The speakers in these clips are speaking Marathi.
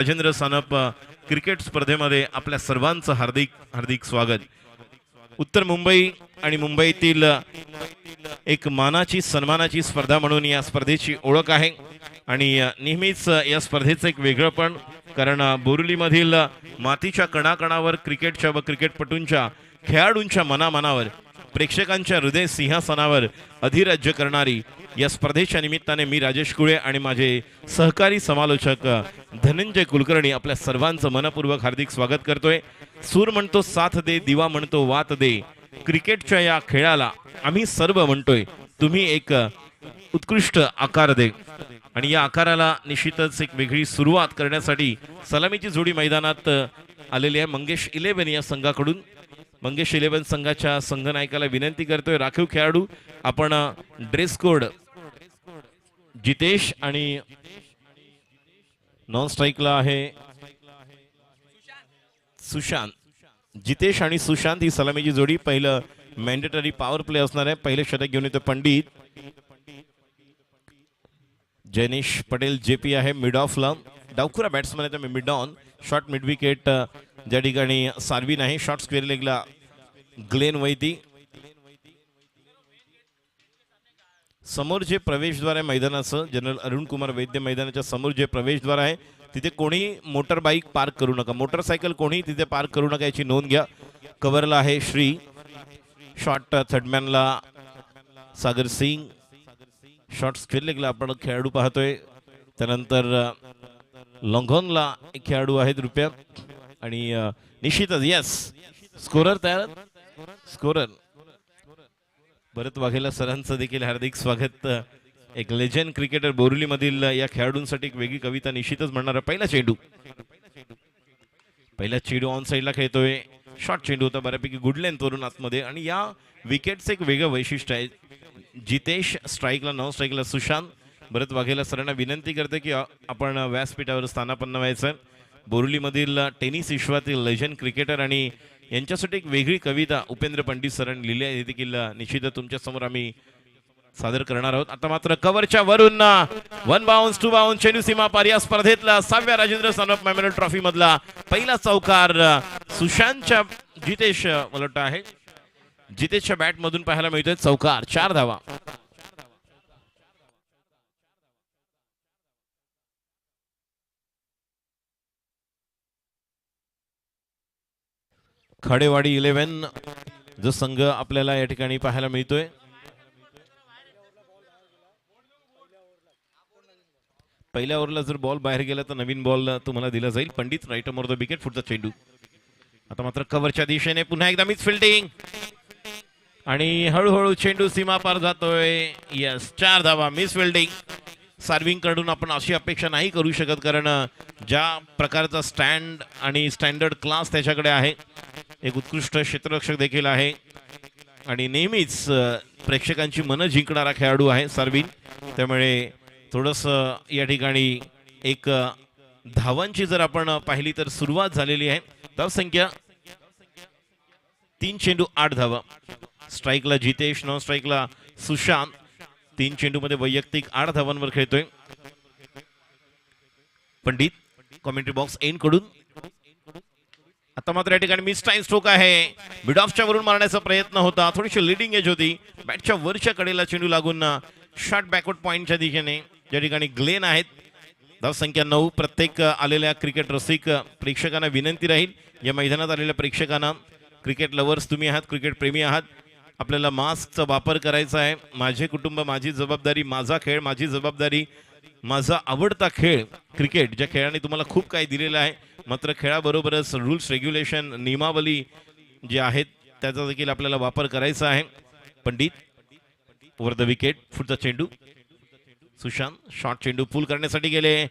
राजेंद्र सानप क्रिकेट स्पर्धेमध्ये आपल्या सर्वांचं हार्दिक हार्दिक स्वागत। उत्तर मुंबई आणि मुंबईतील एक मानाची सन्मानाची स्पर्धा म्हणून या स्पर्धेची ओळख आहे आणि नेहमीच या स्पर्धेचं एक वेगळंपण, कारण बोरिवलीमधील मातीच्या कणाकणावर क्रिकेटच्या व क्रिकेटपटूंच्या खेळाडूंच्या मनामनावर प्रेक्षकांच्या हृदय सिंहासनावर अधिराज्य करणारी या स्पर्धेच्या निमित्ताने मी राजेश कुळे आणि माझे सहकारी समालोचक धनंजय कुलकर्णी आपल्या सर्वांचं मनपूर्वक हार्दिक स्वागत करतोय। सूर म्हणतो साथ दे, दिवा म्हणतो वात दे, क्रिकेटच्या या खेळाला आम्ही सर्व म्हणतोय तुम्ही एक उत्कृष्ट आकार दे। आणि या आकाराला निश्चितच एक वेगळी सुरुवात करण्यासाठी सलामीची जोडी मैदानात आलेली आहे मंगेश 11 या संघाकडून। मंगेश 11 संघाच्या संघनायकाला विनंती करतोय, राखीव खेळाडू आपण ड्रेस कोड जितेश आणि नॉन स्ट्राइकला आहे सुशांत। जितेश आणि सुशांत ही सलामीची जोडी। पहिलं मॅन्डेटरी पॉवर प्ले असणार आहे। पहिले षटक घेऊन येतो पंडित। जैनेश पटेल जेपी आहे मिड ऑफला। डावखुरा बॅट्समन आहे mid on. Short mid wicket ज्या ठिकाणी सार्विन आहे। शॉर्ट स्क्वेअर लेगला ग्लेन वैती। समोर जे प्रवेशद्वार आहे मैदानाचं, जनरल अरुण कुमार वैद्य मैदानाच्या समोर जे प्रवेशद्वार आहे तिथे कोणी मोटर बाईक पार्क करू नका, मोटरसायकल कोणी तिथे पार्क करू नका याची नोंद घ्या। कव्हरला आहे श्री, शॉर्ट थर्डमॅनला सागर सिंग, शॉर्ट स्क्वेअर लेगला आपण खेळाडू पाहतोय। त्यानंतर लॉंगॉनला एक खेळाडू आहेत रुपया आणि निश्चितच यस स्कोरर तयार। स्कोरर भरत वाघेला सरांचं देखील हार्दिक स्वागत। एक लेजंड क्रिकेटर बोरिवलीमधील या खेळाडूंसाठी एक वेगळी कविता निश्चितच म्हणणार। पहिला चेंडू ऑन साईडला खेळतोय। शॉर्ट चेंडू होता बऱ्यापैकी गुड लेंथ वरून आतमध्ये आणि या विकेटचं एक वेगळं वैशिष्ट्य आहे। जितेश स्ट्राईकला, नॉन स्ट्राईकला सुशांत। भरत वाघेला सरांना विनंती करते की आपण व्यासपीठावर स्थानापन्न व्हायचं। बोरिवलीमधील टेनिस विश्वातील लेजंड क्रिकेटर आणि यांच्यासाठी एक वेगळी कविता उपेंद्र पंडित सरांनी लिहिली आहे, देखील निश्चितच तुमच्या समोर आम्ही सादर करणार आहोत। आता मात्र कव्हरच्या वरून 1 बाउन्स 2 बाउन्स चेंडू सीमा पार। या स्पर्धेतला 6व्या राजेंद्र सानप मेमोरियल ट्रॉफी मधला पहिला चौकार सुशांतच्या जितेश उलट आहे। जितेशच्या बॅट मधून पाहायला मिळतोय चौकार, 4 धावा। खडेवाडी 11 जो संघ आपल्याला या ठिकाणी पाहायला मिळतोय। पहिल्या ओव्हरला जर बॉल बाहेर गेला तर नवीन बॉल तुम्हाला दिला जाईल। Pandit right more the wicket, पुढचा चेंडू। आता मात्र कव्हरच्या दिशेने पुन्हा एकदा मिस फिल्डिंग आणि हळूहळू चेंडू सीमा पार जातोय। यस 4 धावा। मिस फिल्डिंग सर्विंग कडून आपण अशी अपेक्षा नाही करू शकत, कारण ज्या प्रकारचा स्टँड आणि स्टँडर्ड क्लास त्याच्याकडे आहे, एक उत्कृष्ट क्षेत्ररक्षक देखील आहे आणि नेहमीच प्रेक्षकांची मनं जिंकणारा खेळाडू आहे सर्विन। त्यामुळे थोडस या ठिकाणी एक धावांची जर आपण पाहिली तर सुरुवात झालेली आहे। धावसंख्या 3 चेंडू 8 धावा। स्ट्राईकला जितेश, नॉन स्ट्राईकला सुशांत। 3 चेंडू मध्ये वैयक्तिक 8 धावांवर खेळतोय पंडित। कॉमेंट्री बॉक्स एन कडून आता मात्र या ठिकाणी मिस टाइम स्ट्रोक आहे। मिड ऑफच्या वरून मारण्याचा प्रयत्न होता, थोडीशी लीडिंग एज होती। बॅटच्या वरच्या कडेला चेंडू लागून शॉर्ट बॅकवर्ड पॉइंटच्या दिशेने ज्या ठिकाणी ग्लेन आहेत। धावसंख्या 9। प्रत्येक आलेल्या क्रिकेट रसिक प्रेक्षकांना विनंती राहील, या मैदानात आलेल्या प्रेक्षकांना, क्रिकेट लवर्स तुम्ही आहात, क्रिकेट प्रेमी आहात, आपल्याला मास्कचा वापर करायचा आहे। माझे कुटुंब माझी जबाबदारी, माझा खेळ माझी जबाबदारी, माझा आवडता खेळ क्रिकेट, ज्या खेळाने तुम्हाला खूप काही दिलेलं आहे, मात्र खेळाबरोबरच रूल्स रेग्युलेशन नियमावली जे आहेत त्याचा देखील आपल्याला वापर करायचा आहे। पंडित ओव्हर द विकेट, पुढचा चेंडू सुशांत। शॉर्ट चेंडू पूल करण्यासाठी गेले,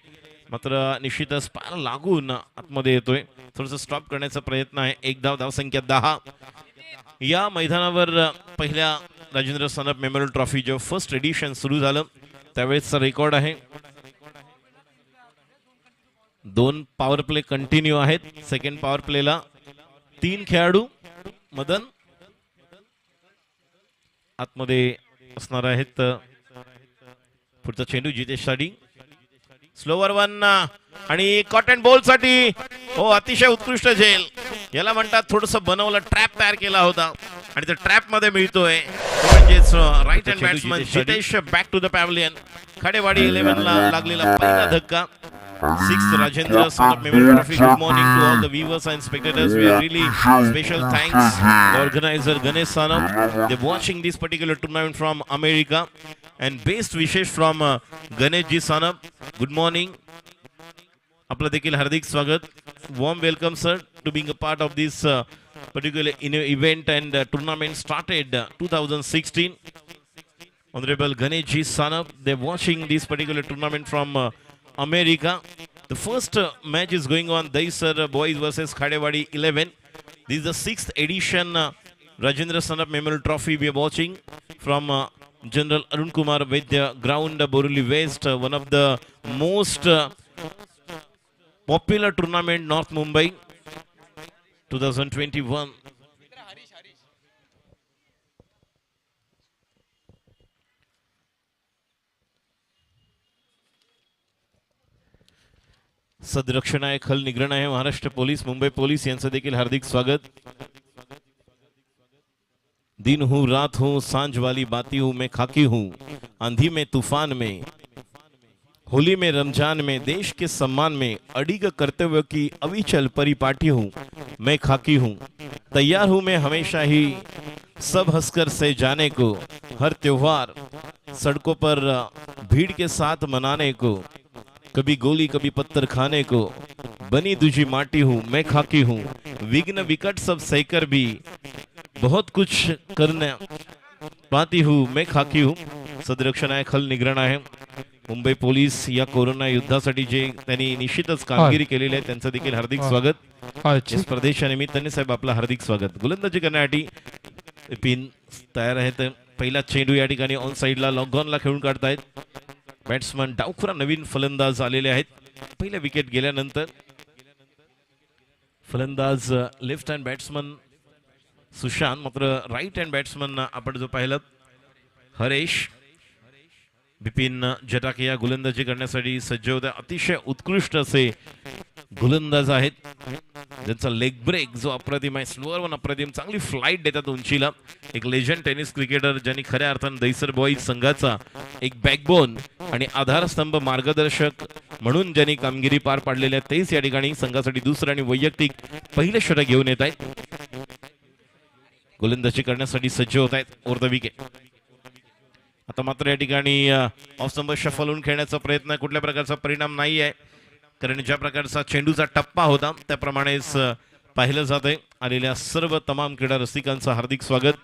मात्र निश्चितच पार लागून आतमध्ये येतोय। थोडंसं स्टॉप करण्याचा प्रयत्न आहे। 1 धाव। धावसंख्या 10। या मैदानावर पहिल्या राजेंद्र सानप मेमोरियल ट्रॉफी जो फर्स्ट एडिशन सुरू झालं त्यावेळेसचा रेकॉर्ड आहे। 2 पॉवर प्ले कंटिन्यू आहेत। सेकंड पॉवर प्लेला 3 खेळाडू मदन आतमध्ये असणार आहेत। पुढचा चेंडू जितेश साठी। स्लोवर वन आणि कॉटन बॉल साठी हो अतिशय उत्कृष्ट झेल. याला म्हणतात थोडस बनवलं ट्रॅप तयार केला होता आणि त्या ट्रॅप मध्ये मिळतोय म्हणजेच right hand batsman Jitesh back to the pavilion. Khadewadi 11 ला लागलेला पहिला धक्का. 6th Rajendra Son of Memorial Trophy. Good morning to all the viewers and spectators. We are really special thanks to organizer Ganesh Sanam. They're watching this particular tournament from America and best wishes from Ganesh Ji Sanam. Good morning. आपलं देखील हार्दिक स्वागत. Warm welcome sir to being a part of this particular event and tournament started 2016. Honorable Ganesh Ji Sanam. They're watching this particular tournament from America. The first match is going on. Daisar boys versus Khadewadi 11. This is the 6th edition Rajendra Son of Memorial Trophy we are watching from General Arun Kumar Vaidya ground Borivali West, one of the most popular tournament North Mumbai 2021. सदरक्षण आहे, खल निग्रहण आहे. महाराष्ट्र पोलीस, मुंबई पोलीस यांचं देखील हार्दिक स्वागत. दिन हूँ रात हूँ सांझ वाली बाती हूँ मैं खाकी हूँ, आंधी में तूफान में, होली में रमजान में, देश के सम्मान में अड़िग कर्तव्य की अविचल परिपाटी हूँ मैं खाकी हूँ. तैयार हूँ मैं हमेशा ही सब हंसकर से जाने को, हर त्योहार सड़कों पर भीड़ के साथ मनाने को, कभी गोली कभी पत्थर खाने को, बनी दूजी माटी हूँ मैं खाकी हूँ. विघ्न विकट सब सहकर भी बहुत कुछ करने पाती हूँ मैं खाकी हूँ. सदरक्षण आहे, खल निग्रहण आहे. मुंबई पोलीस या कोरोना युद्धासाठी जे त्यांनी निश्चितच कामगिरी केलेली आहे त्यांचं देखील हार्दिक स्वागत. या स्पर्धेच्या निमित्ताने साहेब आपलं हार्दिक स्वागत. गोलंदाजी करण्यासाठी पिन तयार आहेत. पहिला चेंडू या ठिकाणी ऑन साइडला लॉगॉनला खेळून काढतायत. बॅट्समन डावखुरा नवीन फलंदाज आलेले आहेत. पहिल्या विकेट गेल्यानंतर फलंदाज लेफ्ट हँड बॅट्समन सुशांत, मात्र राईट हँड बॅट्समन आपण जो पाहिलं हरेश. बिपिन जटाकिया गोलंदाजी करण्यासाठी सज्ज होते. अतिशय उत्कृष्ट असे गोलंदाज आहेत. त्यांचा लेग ब्रेक जो अप्रतिम आहे, स्लोअर वन अप्रतिम, चांगली फ्लाईट देतात उंचीला. एक लेजंड टेनिस क्रिकेटर ज्यांनी खऱ्या अर्थानं दैसर बॉईज संघाचा एक बॅकबोन आणि आधारस्तंभ मार्गदर्शक म्हणून ज्यांनी कामगिरी पार पाडलेली आहे तेच या ठिकाणी संघासाठी दुसरं आणि वैयक्तिक पहिले षटक घेऊन येत आहेत. गोलंदाजी करण्यासाठी सज्ज होत आहेत ओव्हर द विकेट. आता मात्र या ठिकाणी ऑफ स्टंप शफल होऊन खेळण्याचा प्रयत्न, कुठल्या प्रकारचा परिणाम नाही आहे कारण ज्या प्रकारचा चेंडूचा टप्पा होता त्याप्रमाणेच पाहिलं जात आहे. आलेल्या सर्व तमाम क्रीडा रसिकांचं हार्दिक स्वागत.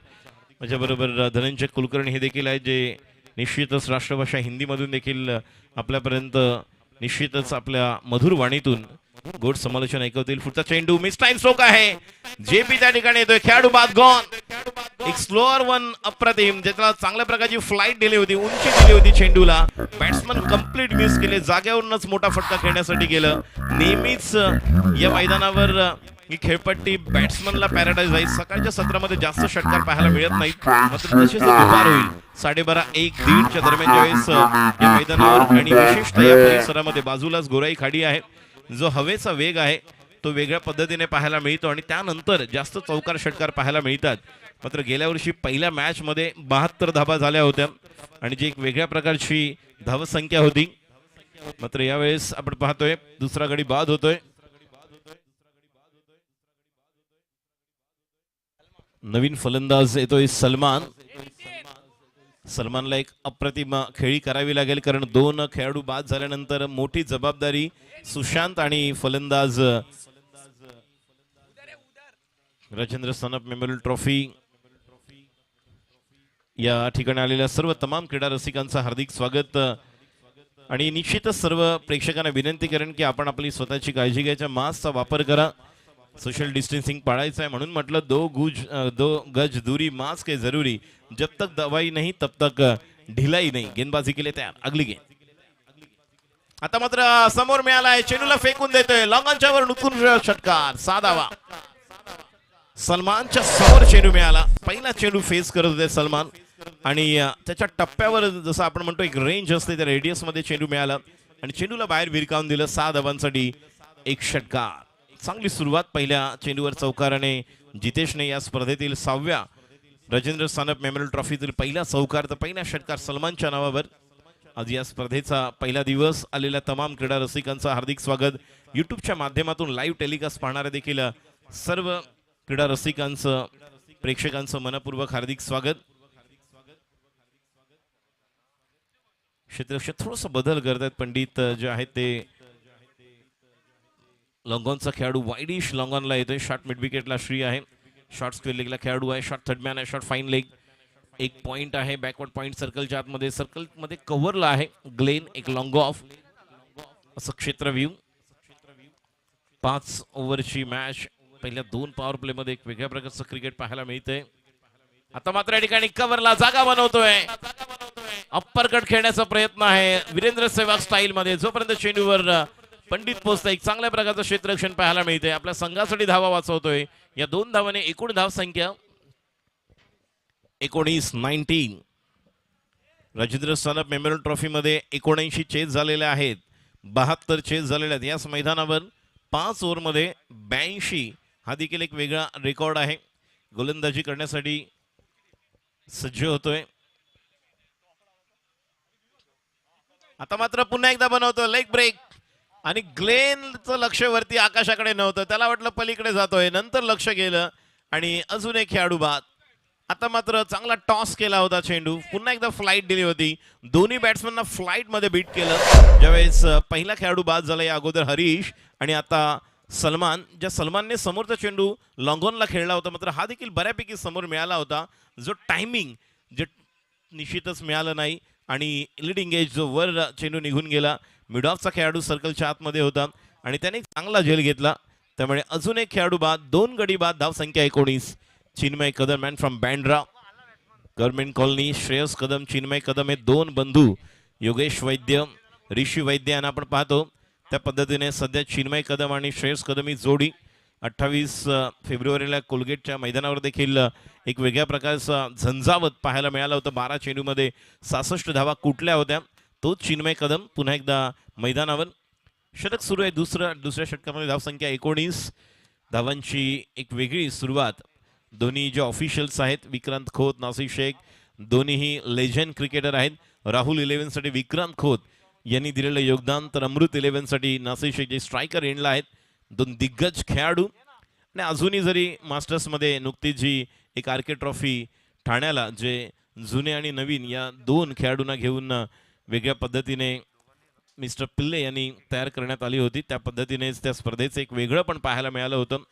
माझ्याबरोबर धनंजय कुलकर्णी हे देखील आहे जे निश्चितच राष्ट्रभाषा हिंदीमधून देखील आपल्यापर्यंत निश्चितच आपल्या मधुर वाणीतून गोड समालोचन ऐकवतील. पुढचा चेंडू मिस टाइम स्ट्रोक आहे. जेपी त्या ठिकाणी येतोय. खेळाडू बाद गॉन. एक स्लोअर वन अप्रतिम, ज्याला चांगल्या प्रकारची फ्लाईट दिली होती, उंची दिली होती चेंडूला. बॅट्समन कंप्लीट मिस केले. जागेवरूनच मोठा फटका खेळण्यासाठी गेलं. नेहमीच या मैदानावर ही खेळपट्टी बॅट्समनला पॅराडाईज आहे. सकाळच्या सत्रामध्ये जास्त षटकार पाहायला मिळत नाहीत, मात्र जसे दुपार होईल 12:30-1:30च्या दरम्यान ज्यावेळेस या मैदानावर आणि विशेषतः या परिसरामध्ये बाजूलाच गोराई खाडी आहे, जो हवेचा वेग आहे तो वेगळ्या पद्धतीने पाहायला मिळतो आणि त्यानंतर जास्त चौकार षटकार पाहायला मिळतात. मात्र गेल्या वर्षी पहिल्या मॅच मध्ये 72 धाबा झाल्या होत्या आणि जी एक वेगळ्या प्रकारची धावसंख्या होती. मात्र यावेळेस आपण पाहतोय दुसरा गडी बाद होतोय. नवीन फलंदाज येतोय सलमान. सलमानला एक अप्रतिम खेळी करावी लागेल कारण 2 खेळाडू बाद झाल्यानंतर मोठी जबाबदारी सुशांत आणि फलंदाज Rajendra son of memorial trophy या ठिकाणी आलेल्या सर्व तमाम क्रीडा रसिकांचं हार्दिक स्वागत. आणि निश्चितच सर्व प्रेक्षकांना विनंती करेन की आपण आपली स्वतःची काळजी घ्यायच्या, मास्कचा वापर करा, सोशल डिस्टेंसिंग पाळायचं आहे म्हणून म्हटलं 2 गज दूरी, मास्क है जरूरी, जब तक दवाई नहीं तब तक ढिलाई नहीं. गेंदबाजी के लिए तयार. अगली गेंद आता मात्र समोर मिळालाय. चेंडूला फेकून देतोय. लॉंगॉनच्या वर उत्कृष्ट षटकार, साधावा. सलमानच्या समोर चेंडू मिळाला. पहिला चेंडू फेस करत होते सलमान आणि त्याच्या टप्प्यावर जसं आपण म्हणतो एक रेंज असते त्या रेडियस मध्ये चेंडू मिळाला आणि चेंडूला बाहेर भिरकावून दिलं. 6 धावांसाठी एक षटकार. चांगली सुरुवात पहिल्या चेंडूवर चौकाराने जितेशने या स्पर्धेतील 6व्या राजेंद्र सानप मेमोरियल ट्रॉफीतील पहिला चौकार तर पहिला षटकार सलमानच्या नावावर. आज या स्पर्धेचा पहिला दिवस आलेल्या तमाम क्रीडा रसिकांचं हार्दिक स्वागत. युट्यूबच्या माध्यमातून लाईव्ह टेलिकास्ट पाहणारे देखील सर्व क्रीडा रसिकांचं प्रेक्षकांचं मनपूर्वक हार्दिक स्वागत. क्षेत्ररक्षक थोडंसं बदल करतात पंडित जे आहेत ते. लॉंगॉनचा खेळाडू वाईडिश लॉंगॉनला येतोय. शॉट मिड विकेटला श्री आहे. शॉर्ट स्क्वेअर लेगला खेळाडू आहे. शॉट थर्ड मॅन आहे. Shot fine leg. एक पॉइंट आहे बॅकवर्ड पॉइंट सर्कलच्या आतमध्ये. सर्कलमध्ये कव्हरला आहे ग्लेन. एक लॉंग ऑफ असं क्षेत्रव्यू. 5 ओव्हरची मॅच. पहिल्या 2 पॉवर प्ले मध्ये एक वेगळ्या प्रकारचं क्रिकेट पाहायला मिळतंय. आता मात्र या ठिकाणी कव्हरला जागा बनवतोय. अप्पर कट खेळण्याचा प्रयत्न आहे वीरेंद्र सेहवाग स्टाईल मध्ये. जोपर्यंत चेंडूवर पंडित पोहोचतोय एक चांगल्या प्रकारचं क्षेत्ररक्षण पाहायला मिळतंय. आपल्या संघासाठी धावा वाचवतोय. या 2 धावाने एकूण धाव संख्या 19. राजेंद्र सानप मेमोरियल ट्रॉफी मध्ये 79 चेस झालेले आहेत. 72 चेस झालेले आहेत. याच मैदानावर 5 ओव्हर मध्ये 82 हा देखील एक वेगळा रेकॉर्ड आहे. गोलंदाजी करण्यासाठी सज्ज होतोय. आता मात्र पुन्हा एकदा बनवतो लेग ब्रेक आणि ग्लेनचं लक्ष वरती आकाशाकडे नव्हतं. त्याला वाटलं पलीकडे जातोय. नंतर लक्ष गेलं आणि अजून एक खेळाडू बाद. आता मात्र चांगला टॉस केला होता चेंडू. पुन्हा एकदा फ्लाईट दिली होती. दोन्ही बॅट्समॅनना फ्लाईट मध्ये बीट केलं. ज्यावेळेस पहिला खेळाडू बाद झाला या अगोदर हरीश आणि आता सलमान. ज्या सलमानने समोरचा चेंडू लॉंगॉनला खेळला होता मात्र हा देखील बऱ्यापैकी समोर मिळाला होता. जो टायमिंग जे निश्चितच मिळालं नाही आणि लिडिंग एज जो वर चेंडू निघून गेला. मिड ऑफचा खेळाडू सर्कलच्या आतमध्ये होता आणि त्याने चांगला झेल घेतला. त्यामुळे अजून एक खेळाडू बाद. 2 गडी बाद. धाव संख्या 19. Chinmay Kadam man from Bandra government colony. Shreyas Kadam Chinmay Kadam हे 2 बंधू. योगेश वैद्य ऋषी वैद्य यांना आपण पाहतो. त्या पद्धतीने सध्या चिन्मय कदम आणि श्रेयस कदम ही जोडी 28 फेब्रुवारीला कोलगेटच्या मैदानावर देखील एक वेगळ्या प्रकारचा झंझावत पाहायला मिळाला होता. 12 चेंडूमध्ये 66 धावा कुठल्या होत्या. तोच चिन्मय कदम पुन्हा एकदा मैदानावर. षटक सुरू आहे. दुसऱ्या षटकामध्ये धावसंख्या 19 धावांची एक वेगळी सुरुवात. दोन्ही जे ऑफिशियल्स आहेत विक्रांत खोत नासिर शेख दोन्हीही लेजंड क्रिकेटर आहेत. राहुल 11 साठी विक्रांत खोत यांनी दिलेलं योगदान तर अमृत 11 साठी नासिर शेख जे स्ट्रायकर एंडला आहेत. 2 दिग्गज खेळाडू आणि अजूनही जरी मास्टर्समध्ये नुकतीच जी एक आर के ट्रॉफी ठाण्याला जे जुने आणि नवीन या 2 खेळाडूंना घेऊन वेगळ्या पद्धतीने मिस्टर पिल्ले यांनी तयार करण्यात आली होती. त्या पद्धतीनेच त्या स्पर्धेचं एक वेगळं पण पाहायला मिळालं होतं.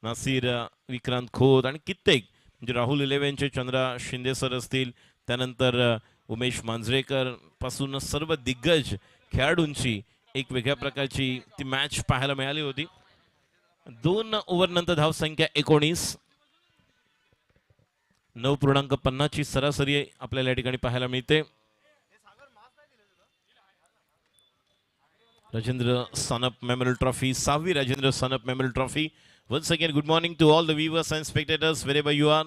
नासिर विक्रांत खोत आणि कित्येक म्हणजे राहुल 11चे चंद्रा शिंदे सर असतील. त्यानंतर उमेश मांजरेकर पासून सर्व दिग्गज खेळाडूंची एक वेगळ्या प्रकारची ती मॅच पाहायला मिळाली होती. 2 ओव्हर नंतर धाव संख्या 19. 9.50 ची सरासरी आपल्याला या ठिकाणी पाहायला मिळते. राजेंद्र सानप मेमोरियल ट्रॉफी 6वी Rajendra Sanap memorial trophy. Once again, good morning to all the viewers and spectators wherever you are.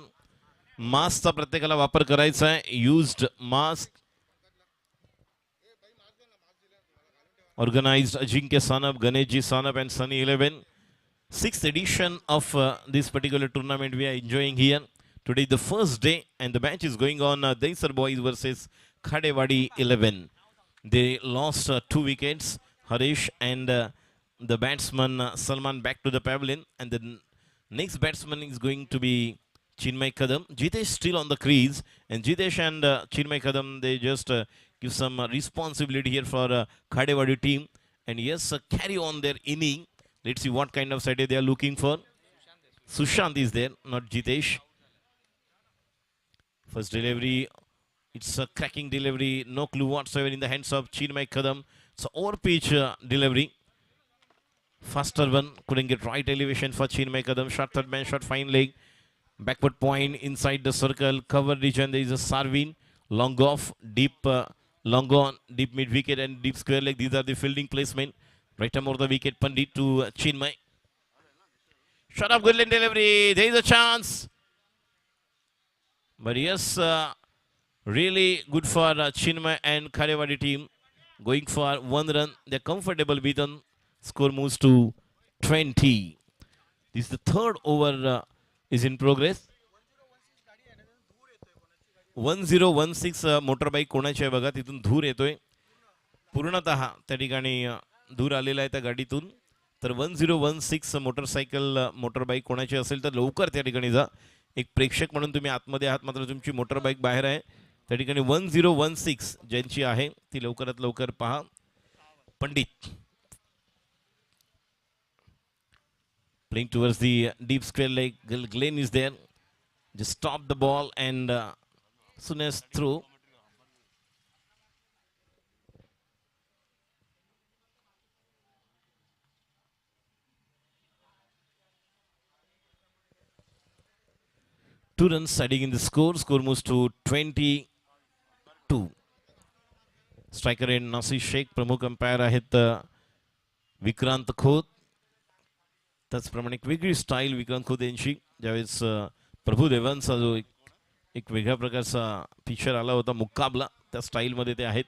मास्कचा प्रत्येकाला वापर करायचा आहे. Used mask. Organized Ajinkya Sanap, Ganeshji Sanap and Sunny 11. 6th edition of this particular tournament we are enjoying here. Today the first day and the match is going on. Daisar Boys versus Khadewadi 11. They lost 2 wickets. Harish and the batsman Salman back to the pavilion and the next batsman is going to be Chinmay Kadam. Jitesh still on the crease and Jitesh and Chinmay Kadam they just give some responsibility here for Khadewadi team and yes carry on their inning. Let's see what kind of side they are looking for. Sushant is there, not Jitesh. First delivery, it's a cracking delivery, no clue whatsoever in the hands of Chinmay Kadam. It's an over pitch delivery. Faster one, couldn't get right elevation for Chinmay Kadam. Shot third man, shot fine leg. Backward point inside the circle. Cover region, there is a Sarvin. Long off, deep long on, deep mid wicket and deep square leg. These are the fielding placement. Right over the wicket, Pandit to Chinmay. Shot of good line delivery. There is a chance. But yes, really good for Chinmay and Khadewadi team. going for 1 run. They're comfortable beaten. Score moves to 20. This is the third over is in progress. 1016 motorbike कोणाची आहे बघा, तिथून धूर येतोय पूर्णतः त्या ठिकाणी धूर आलेला आहे त्या गाडीतून. तर 1016 मोटरसायकल मोटरबाईक कोणाची असेल तर लवकर त्या ठिकाणी जा. एक प्रेक्षक म्हणून तुम्ही आतमध्ये आहात, मात्र तुमची मोटरबाईक बाहेर आहे. त्या ठिकाणी 1016 ज्यांची आहे ती लवकरात लवकर पहा. Pandit playing towards the deep square leg. Glenn is there. Just stop the ball and soon as through. Two runs adding in the score. Score moves to 22. Striker end Nasir Shaikh, प्रमुख अंपायर आहेत विक्रांत खोत. त्याचप्रमाणे एक वेगळी स्टाईल विक्रांत खोत यांची. ज्यावेळेस प्रभुदेवांचा जो एक वेगळ्या प्रकारचा फीचर आला होता मुकाबला, त्या स्टाईलमध्ये ते आहेत.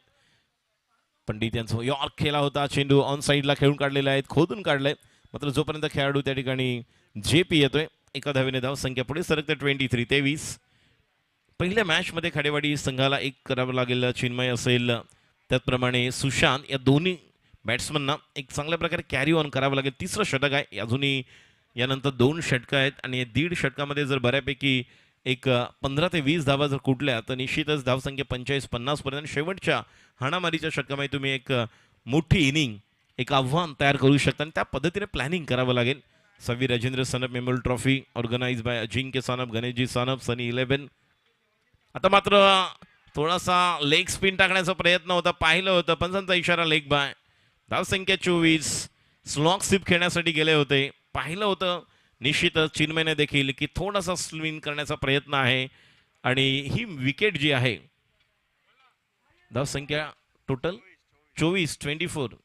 पंडित यांचा यॉर्क खेळला होता, चेंडू ऑन साईडला खेळून काढलेला आहे, खोदून काढलाय. मात्र जोपर्यंत खेळाडू त्या ठिकाणी जेपी येतोय, एका धावेने धाव संख्या पुढे सरकते 23. पहिल्या मॅचमध्ये खाडेवाडी संघाला एक करावं लागेल. चिन्मय असेल, त्याचप्रमाणे सुशांत, या दोन्ही बॅट्समनना एक चांगल्या प्रकारे कॅरी ऑन करावं लागेल. तिसरं षटक आहे अजूनही, यानंतर 2 षटकं आहेत आणि 1.5 षटकामध्ये जर बऱ्यापैकी एक 15 ते 20 धावा जर कुठल्या तर निश्चितच धावसंख्या 45-50 पर्यंत. शेवटच्या हाणामारीच्या षटकामध्ये तुम्ही एक मोठी इनिंग, एक आव्हान तयार करू शकता आणि त्या पद्धतीने प्लॅनिंग करावं लागेल. 6वी Rajendra Sanap memorial trophy organise by Ajinkya Sanap, Ganeshji Sanap, Sunny 11. आता मात्र थोडासा लेग स्पिन टाकण्याचा प्रयत्न होता, पाहिलं होतं, पंचांचा इशारा लेग बाय. धावसंख्या 24. स्लॉग स्लिप खेळण्यासाठी गेले होते, पाहिलं होतं निश्चितच चिन्मयने देखील की थोडासा स्विंग करण्याचा प्रयत्न आहे आणि ही विकेट जी आहे. धावसंख्या टोटल 24.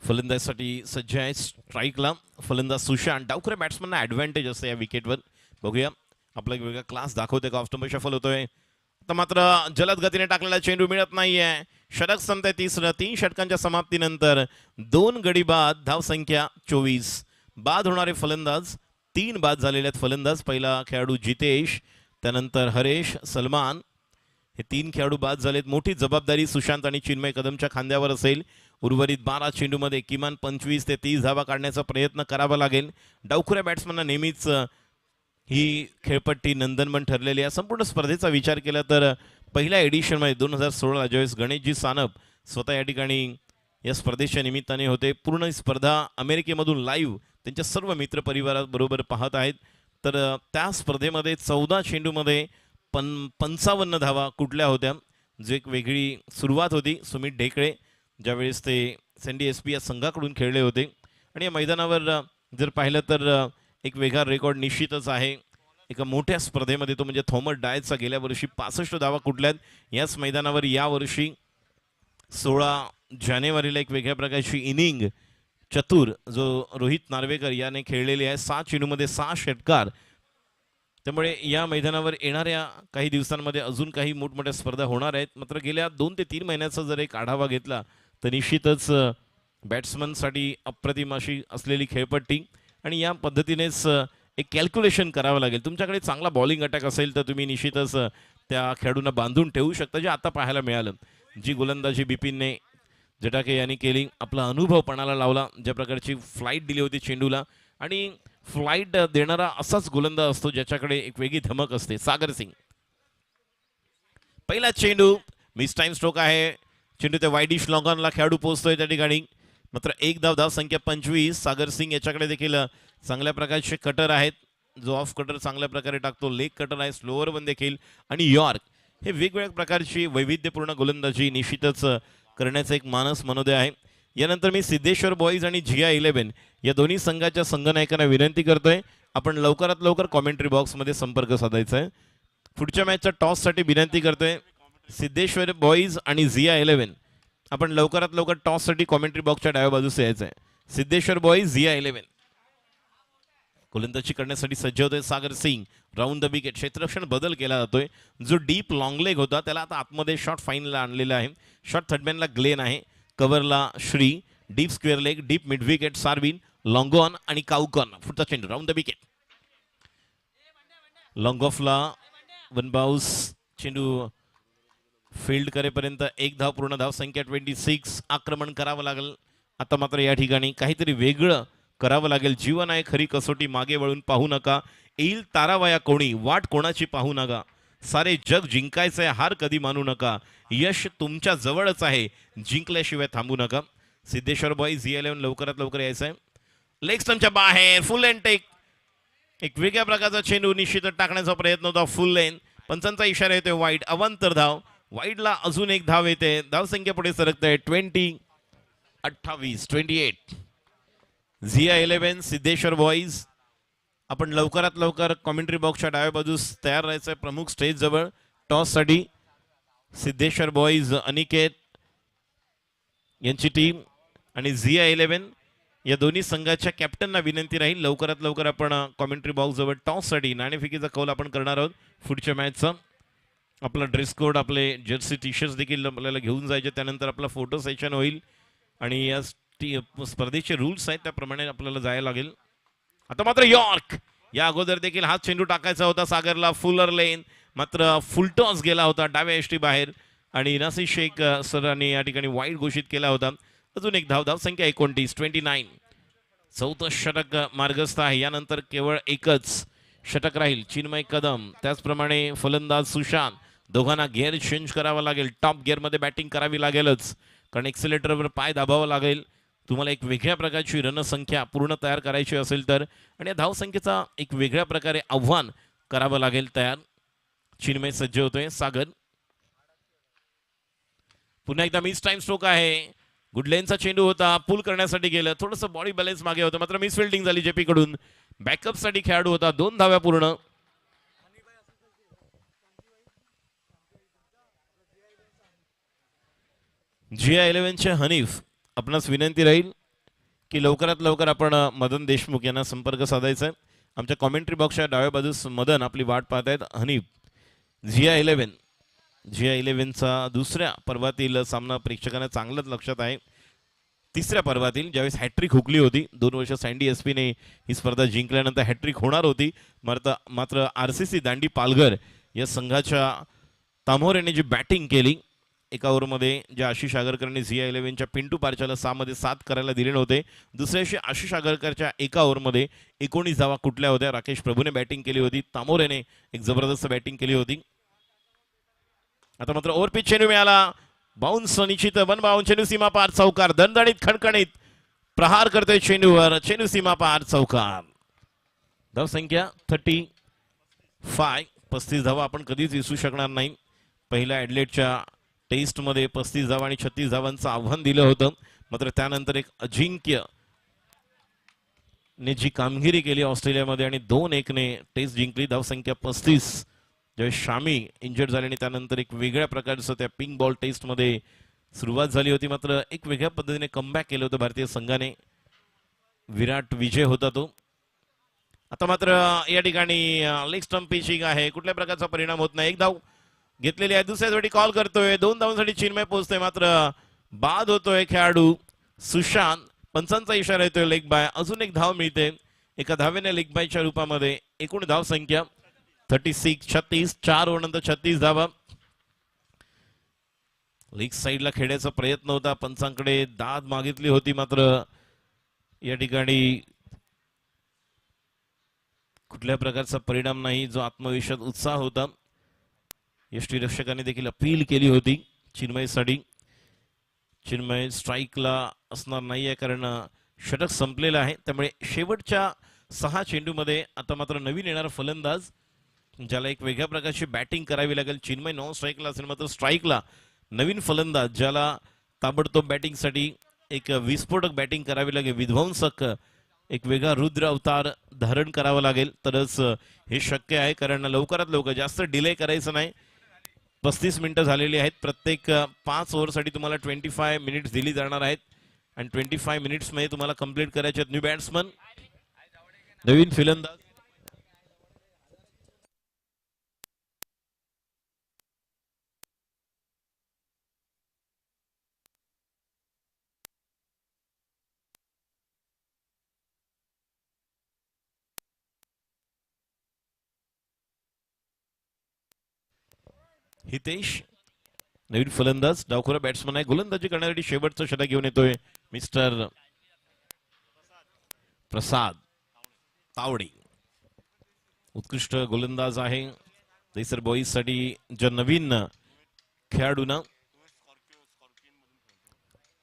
फलंदाजीसाठी सज्ज आहे. स्ट्राईकला फलंदाज सुशांत. डावखुऱ्या बॅट्समनना ॲडव्हान्टेज असते या विकेटवर. बघूया आपला एक वेगळा क्लास दाखवते का. ऑफ स्टंप शफल होतोय. आता मात्र जलद गतीने टाकलेला चेंडू मिळत नाहीये. षटक संपतंय तिसरं. 3 षटकांच्या समाप्तीनंतर 2 गडी बाद. धावसंख्या 24. बाद होणारे फलंदाज 3 बाद झालेले आहेत फलंदाज. पहिला खेळाडू जितेश, त्यानंतर हरेश, सलमान, हे 3 खेळाडू बाद झालेत. मोठी जबाबदारी सुशांत आणि चिन्मय कदमच्या खांद्यावर असेल. उर्वरित 12 चेंडूमध्ये किमान 25 ते 30 धावा काढण्याचा प्रयत्न करावा लागेल. डावखुऱ्या बॅट्समनना नेहमीच ही खेळपट्टी नंदनवन ठरलेली आहे. संपूर्ण स्पर्धेचा विचार केला तर पहिल्या एडिशनमध्ये 2016 ज्यावेळेस गणेशजी सानप स्वतः या ठिकाणी या स्पर्धेच्या निमित्ताने होते. पूर्ण स्पर्धा अमेरिकेमधून लाईव्ह त्यांच्या सर्व मित्रपरिवाराबरोबर पाहत आहेत. तर त्या स्पर्धेमध्ये 14 चेंडूमध्ये 55 धावा कुठल्या होत्या, जो एक वेगळी सुरुवात होती. सुमित ढेकळे ज्यावेळेस ते सेंडी एस पी या संघाकडून खेळले होते. आणि या मैदानावर जर पाहिलं तर एक वेगळा रेकॉर्ड निश्चितच आहे एका मोठ्या स्पर्धेमध्ये, तो म्हणजे थॉमस डायसचा. गेल्या वर्षी 65 धावा कुठल्यात याच मैदानावर. यावर्षी 16 जानेवारीला एक वेगळ्या प्रकारची इनिंग चतुर जो रोहित नार्वेकर याने खेळलेली आहे. 6 चेंडूमध्ये 6 षटकार. त्यामुळे या मैदानावर येणाऱ्या काही दिवसांमध्ये अजून काही मोठमोठ्या स्पर्धा होणार आहेत. मात्र गेल्या 2 ते 3 महिन्याचा जर एक आढावा घेतला तर निश्चितच बॅट्समनसाठी अप्रतिम अशी असलेली खेळपट्टी. आणि या पद्धतीनेच एक कॅल्क्युलेशन करावं लागेल. तुमच्याकडे चांगला बॉलिंग अटॅक असेल तर तुम्ही निश्चितच त्या खेळाडूंना बांधून ठेवू शकता, जे आता पाहायला मिळालं. जी गोलंदाजी बिपिनने जटाके यांनी केली, आपला अनुभव पणाला लावला, ज्या प्रकारची फ्लाईट दिली होती चेंडूला. आणि फ्लाईट देणारा असाच गोलंदाज असतो ज्याच्याकडे एक वेगळी धमक असते. सागर सिंग. पहिला चेंडू मिस टाइम स्ट्रोक आहे. चेंडू त्या वाईडिश लॉंगॉनला खेळाडू पोहोचतोय त्या ठिकाणी. मात्र एक धाव संख्या 25. सागर सिंग याच्याकडे देखील चांगल्या प्रकारचे कटर आहेत, जो ऑफ कटर चांगल्या प्रकारे टाकतो. लेग कटर आहे, स्लोअर वन देखील आणि यॉर्क. हे वेगवेगळ्या प्रकारची वैविध्यपूर्ण गोलंदाजी निश्चितच करण्याचा एक मानस मनोदय आहे. यानंतर मी सिद्धेश्वर बॉईज आणि जिया 11 या दोन्ही संघाच्या संघनायकांना विनंती करतोय, आपण लवकरात लवकर कॉमेंट्री बॉक्समध्ये संपर्क साधायचा आहे. पुढच्या मॅचच्या टॉससाठी विनंती करतोय सिद्धेश्वर बॉईज आणि जिया 11, आपण लवकरात लवकर टॉससाठी कॉमेंट्री बॉक्सच्या डाव्या बाजूस यायचं आहे. सिद्धेश्वर बॉईज जिया 11. गोलंदाजी करण्यासाठी सज्ज होतोय सागर सिंग. राऊंड द विकेट क्षेत्ररक्षण बदल केला जातोय. जो डीप लॉंग लेग होता त्याला आता आतमध्ये शॉर्ट फाईनला आणलेला आहे. शॉर्ट थर्डमॅनला ग्लेन आहे, कव्हरला Shri, deep square leg, deep mid wicket Sarvin, long on आणि काउकॉन. पुढचा चेंडू राऊंड द विकेट. लॉंग ऑफला वन बाउस, चेंडू फील्ड करेपर्यंत एक धाव पूर्ण, धाव संख्या 26. आक्रमण करावं लागेल आता मात्र या ठिकाणी काहीतरी वेगळं करावं लागेल. जीवन आहे खरी कसोटी, मागे वळून पाहू नका, येईल तारावाया कोणी, वाट कोणाची पाहू नका, सारे जग जिंकायचंय, हार कधी मानू नका, यश तुमच्या जवळच आहे, जिंकल्याशिवाय थांबू नका. सिद्धेश्वर बॉईज G11 लवकरात लवकर यायचं आहे. लेग स्टंपच्या बाहेर फुल एंड टेक, एक वेगळ्या प्रकारचा चेंडू निश्चितच टाकण्याचा प्रयत्न होता. फुल लेन, पंचांचा इशारा येतोय वाईड, अवांतर धाव, वाईडला अजून एक धाव येते. धावसंख्या पुढे सरकत आहे 28. G11 सिद्धेश्वर बॉईज, आपण लवकरात लवकर कॉमेंट्री बॉक्सच्या डाव्या बाजूस तयार राहायचंय. प्रमुख स्टेज जवळ टॉससाठी सिद्धेश्वर बॉईज अनिकेत यांची टीम आणि G11 या दोन्ही संघाच्या कॅप्टनना विनंती राहील लवकरात लवकर आपण कॉमेंट्री बॉक्स जवळ टॉससाठी नाणेफेकीचा कौल आपण करणार आहोत. पुढच्या मॅचचा आपला ड्रेस कोड, आपले जर्सी टी शर्ट्स देखील आपल्याला घेऊन जायचे. त्यानंतर आपला फोटो सेशन होईल आणि या स्पर्धेचे रूल्स आहेत त्याप्रमाणे आपल्याला जायला लागेल. आता मात्र यॉर्क, या अगोदर देखील हा चेंडू टाकायचा होता सागरला, फुलर लेन, मात्र फुलटॉस गेला होता डाव्या एष्टी बाहेर आणि नासिर शेख सरांनी या ठिकाणी वाईड घोषित केला होता. अजून एक धाव, धाव संख्या 29. चौथं षटक मार्गस्थ आहे. यानंतर केवळ एकच षटक राहील. चिन्मय कदम, त्याचप्रमाणे फलंदाज सुशांत, दोघांना गिअर चेंज करावा लागेल. टॉप गिअरमध्ये बॅटिंग करावी लागेलच, कारण एक्सिलेटरवर पाय दाबावा लागेल तुम्हाला एक वेगळ्या प्रकारची रणसंख्या पूर्ण तयार करायची असेल तर, आणि या धावसंख्येचा एक वेगळ्या प्रकारे आव्हान करावं लागेल तयार. चिन्मय सज्ज होतोय. सागर पुन्हा एकदा मिस टाइम स्ट्रोक आहे. गुडलेनचा चेंडू होता, पुल करण्यासाठी गेलं, थोडंसं बॉडी बॅलन्स मागे होतं, मात्र मिस फिल्डिंग झाली जेपी कडून. बॅकअप साठी खेळाडू होता, 2 धाव्या पूर्ण. G11 चे हनीफ, आपणास विनंती राहील की लवकरात लवकर आपण मदन देशमुख यांना संपर्क साधायचा आहे. आमच्या कॉमेंट्री बॉक्सच्या डाव्या बाजूस मदन आपली वाट पाहत आहेत. हनीफ G11चा दुसऱ्या पर्वातील सामना प्रेक्षकांना चांगलंच लक्षात आहे. तिसऱ्या पर्वातील ज्यावेळेस हॅट्रिक हुकली होती, 2 वर्ष सँडी एसपीने ही स्पर्धा जिंकल्यानंतर हॅट्रिक होणार होती, मात्र RCC दांडी पालघर या संघाच्या तामोरेने जी बॅटिंग केली, एका ओव्हरमध्ये ज्या आशिष आगरकरने G11च्या पिंटू पारच्याला 6 मध्ये 7 करायला दिले नव्हते, दुसऱ्याशी आशिष आगरकरच्या एका ओव्हरमध्ये 19 धावा कुठल्या होत्या. राकेश प्रभूने बॅटिंग केली होती, तामोरेने एक जबरदस्त बॅटिंग केली होती. आता मात्र ओव्हरपिच चेंडू मिळाला, बाउन्स निश्चित, वन बाउन्स, चेंडू सीमा पार, चौकार, दणदणीत खणखणीत प्रहार करतोय चेंडूवर, चेंडू सीमा पार, चौकार. धाव संख्या 35. 35 धावा आपण कधीच विसरू शकणार नाही. पहिल्या ॲडलेटच्या टेस्ट मध्ये 35 धावा आणि 36 धावांचं आव्हान दिलं होतं, मात्र त्यानंतर एक अजिंक्य ने जी कामगिरी केली ऑस्ट्रेलियामध्ये आणि 2-1 ने टेस्ट जिंकली. धावसंख्या 35. ज्यावेळेस शामी इंजर्ड झाले आणि त्यानंतर एक वेगळ्या प्रकारचं त्या पिंक बॉल टेस्ट मध्ये सुरुवात झाली होती, मात्र एक वेगळ्या पद्धतीने कमबॅक केलं होतं भारतीय संघाने. विराट विजय होता तो. आता मात्र या ठिकाणी लेग स्टंप पिचिंग आहे, कुठल्या प्रकारचा परिणाम होत नाही. एक धाव घेतलेली आहे, दुसऱ्यासाठी कॉल करतोय, 2 धावांसाठी चिन्मय पोहोचतोय, मात्र बाद होतोय खेळाडू सुशांत. पंचांचा इशारा येतोय लेग बाय. अजून एक धाव मिळते एका धावेने लेग बायच्या रूपामध्ये. एकूण धाव संख्या 36. 36 4 ओव्हरनंतर 36 धावा. लेग साईडला खेळण्याचा प्रयत्न होता, पंचांकडे दाद मागितली होती, मात्र या ठिकाणी कुठल्या प्रकारचा परिणाम नाही. जो आत्मविश्वास उत्साह होता, यष्टीरक्षकांनी देखील अपील केली होती चिन्मयसाठी. चिन्मय स्ट्राईकला असणार नाहीये कारण षटक संपलेलं आहे, त्यामुळे शेवटच्या 6 चेंडूमध्ये आता मात्र नवीन येणारा फलंदाज ज्याला एक वेगळ्या प्रकारची बॅटिंग करावी लागेल. चिन्मय नॉन स्ट्राईकला असेल, मात्र स्ट्राईकला नवीन फलंदाज ज्याला ताबडतोब बॅटिंगसाठी एक विस्फोटक बॅटिंग करावी लागेल, विध्वंसक एक वेगळा रुद्र अवतार धारण करावा लागेल तरच हे शक्य आहे. कारण लवकरात लवकर जास्त डिले करायचं नाही. 35 मिनिटं झालेली आहेत. प्रत्येक 5 ओव्हरसाठी तुम्हाला 25 मिनिट्स दिली जाणार आहेत आणि 25 मिनिट्स मध्ये तुम्हाला कंप्लीट करायचे आहेत. न्यू बॅट्समन, नवीन फलंदाज हितेश, नवीन फलंदाज डावखोरा बॅट्समन आहे. गोलंदाजी करण्यासाठी शेवटचं षटक घेऊन येतोय मिस्टर प्रसाद तावडे. उत्कृष्ट गोलंदाज आहे. दहिसर बॉईज साठी ज्या नवीन खेळाडूंना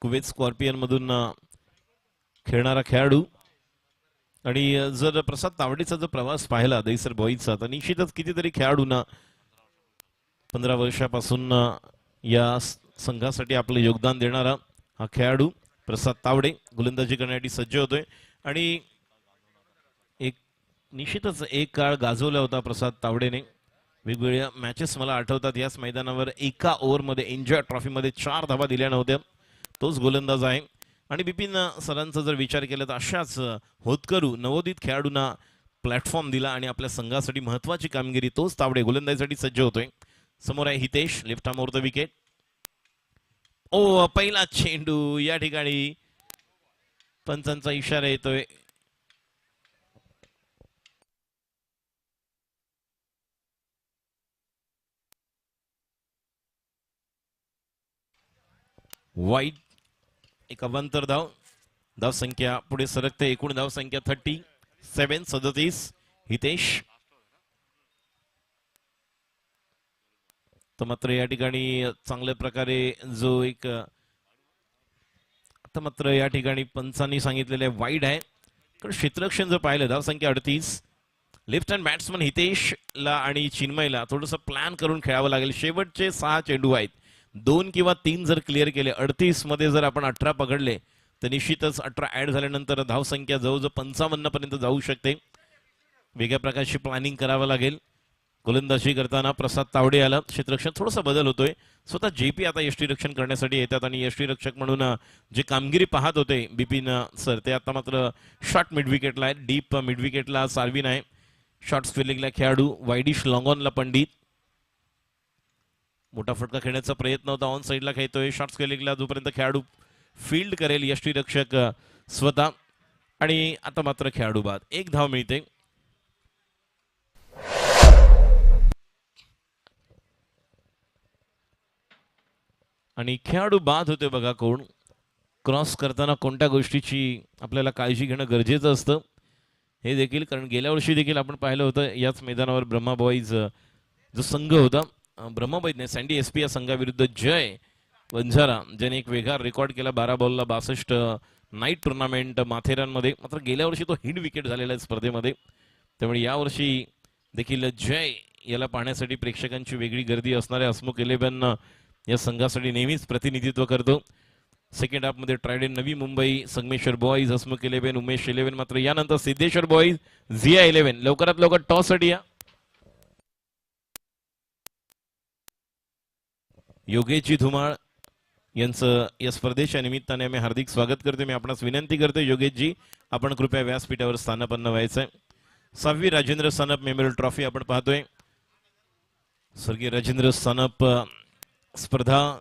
कुवेत स्कॉर्पियन मधून खेळणारा खेळाडू. आणि जर प्रसाद तावडेचा जर प्रवास पाहिला दहिसर बॉईजचा तर निश्चितच कितीतरी खेळाडूंना 15 वर्षापासून या संघासाठी आपलं योगदान देणारा हा खेळाडू प्रसाद तावडे गोलंदाजी करण्यासाठी सज्ज होतोय. आणि एक निश्चितच एक काळ गाजवला होता प्रसाद तावडेने. वेगवेगळ्या मॅचेस मला आठवतात. याच मैदानावर एका ओव्हरमध्ये एन्जॉय ट्रॉफीमध्ये 4 धावा दिल्या नव्हत्या. तोच गोलंदाज आहे. आणि बिपिन सरांचा जर विचार केला तर अशाच होतकरू नवोदित खेळाडूंना प्लॅटफॉर्म दिला आणि आपल्या संघासाठी महत्वाची कामगिरी तोच तावडे गोलंदाजीसाठी सज्ज होतोय. समोर आहे Hitesh, left arm over the wicket. ओ पहिला चेंडू, या ठिकाणी पंचांचा इशारा येतोय. वाईट, एक अवांतर धाव. धाव संख्या पुढे सरकते. एकूण धाव संख्या 37. हितेश तर मात्र या ठिकाणी चांगल्या प्रकारे जो एक आता मात्र या ठिकाणी पंचांनी सांगितलेले वाईड आहे. कारण क्षेत्ररक्षण जर पाहिलं धाव संख्या 38. लेफ्ट हँड बॅट्समन हितेशला आणि चिन्मयला थोडंसं प्लॅन करून खेळावं लागेल. शेवटचे 6 चेंडू आहेत. 2 किंवा 3 जर क्लिअर केले, 38 मध्ये जर आपण 18 पकडले तर निश्चितच 18 ऍड झाल्यानंतर धाव संख्या जवळजवळ 55 पर्यंत जाऊ शकते. वेगळ्या प्रकारची प्लॅनिंग करावं लागेल. गोलंदाजी करताना प्रसाद तावडे आला. क्षेत्ररक्षण थोडासा बदल होतोय. स्वतः जेपी आता यष्टीरक्षण करण्यासाठी येतात आणि यष्टीरक्षक म्हणून जे कामगिरी पाहत होते बिपिन सर ते आता मात्र शॉर्ट मिड विकेटला आहे. डीप मिड विकेटला सार्विन आहे. शॉर्ट स्पेलिंगला खेळाडू वाईडिश लॉंगॉनला पंडित. मोठा फटका खेळण्याचा प्रयत्न होता. ऑन साईडला खेळतोय. शॉर्ट स्पेलिंगला जोपर्यंत खेळाडू फील्ड करेल यष्टीरक्षक स्वतः. आणि आता मात्र खेळाडू बाद. 1 धाव मिळते. आणि खेळाडू बाद होते बघा कोण. क्रॉस करताना कोणत्या गोष्टीची आपल्याला काळजी घेणं गरजेचं असतं हे देखील. कारण गेल्या वर्षी देखील आपण पाहिलं होतं याच मैदानावर ब्रह्मा बॉईज जो संघ होता, ब्रह्मा बॉईज नाही सँडी एसपी या संघाविरुद्ध जय वंजारा ज्याने एक वेगळा रेकॉर्ड केला. 12 बॉलला 62 नाईट टुर्नामेंट माथेरानमध्ये. मात्र गेल्या वर्षी तो हिट विकेट झालेला आहे स्पर्धेमध्ये. त्यामुळे यावर्षी देखील जय याला पाहण्यासाठी प्रेक्षकांची वेगळी गर्दी असणारे हसमुख 11 या संघासाठी नेहमीच प्रतिनिधित्व करतो. सेकंड हाफ मध्ये ट्रायडेन नवी मुंबई, संगमेश्वर बॉईज, हसमुख 11, उमेश 11. मात्र यानंतर सिद्धेश्वर बॉईज, झिया 11. लवकरात लवकर टॉस साठी या. योगेशजी धुमाळ यांचं या स्पर्धेच्या निमित्ताने आम्ही हार्दिक स्वागत करतो. मी आपणास विनंती करतो योगेशजी आपण कृपया व्यासपीठावर स्थानापन्न व्हायचंय. 6वी राजेंद्र सानप मेमोरियल ट्रॉफी आपण पाहतोय. स्वर्गीय राजेंद्र सानप स्पर्धा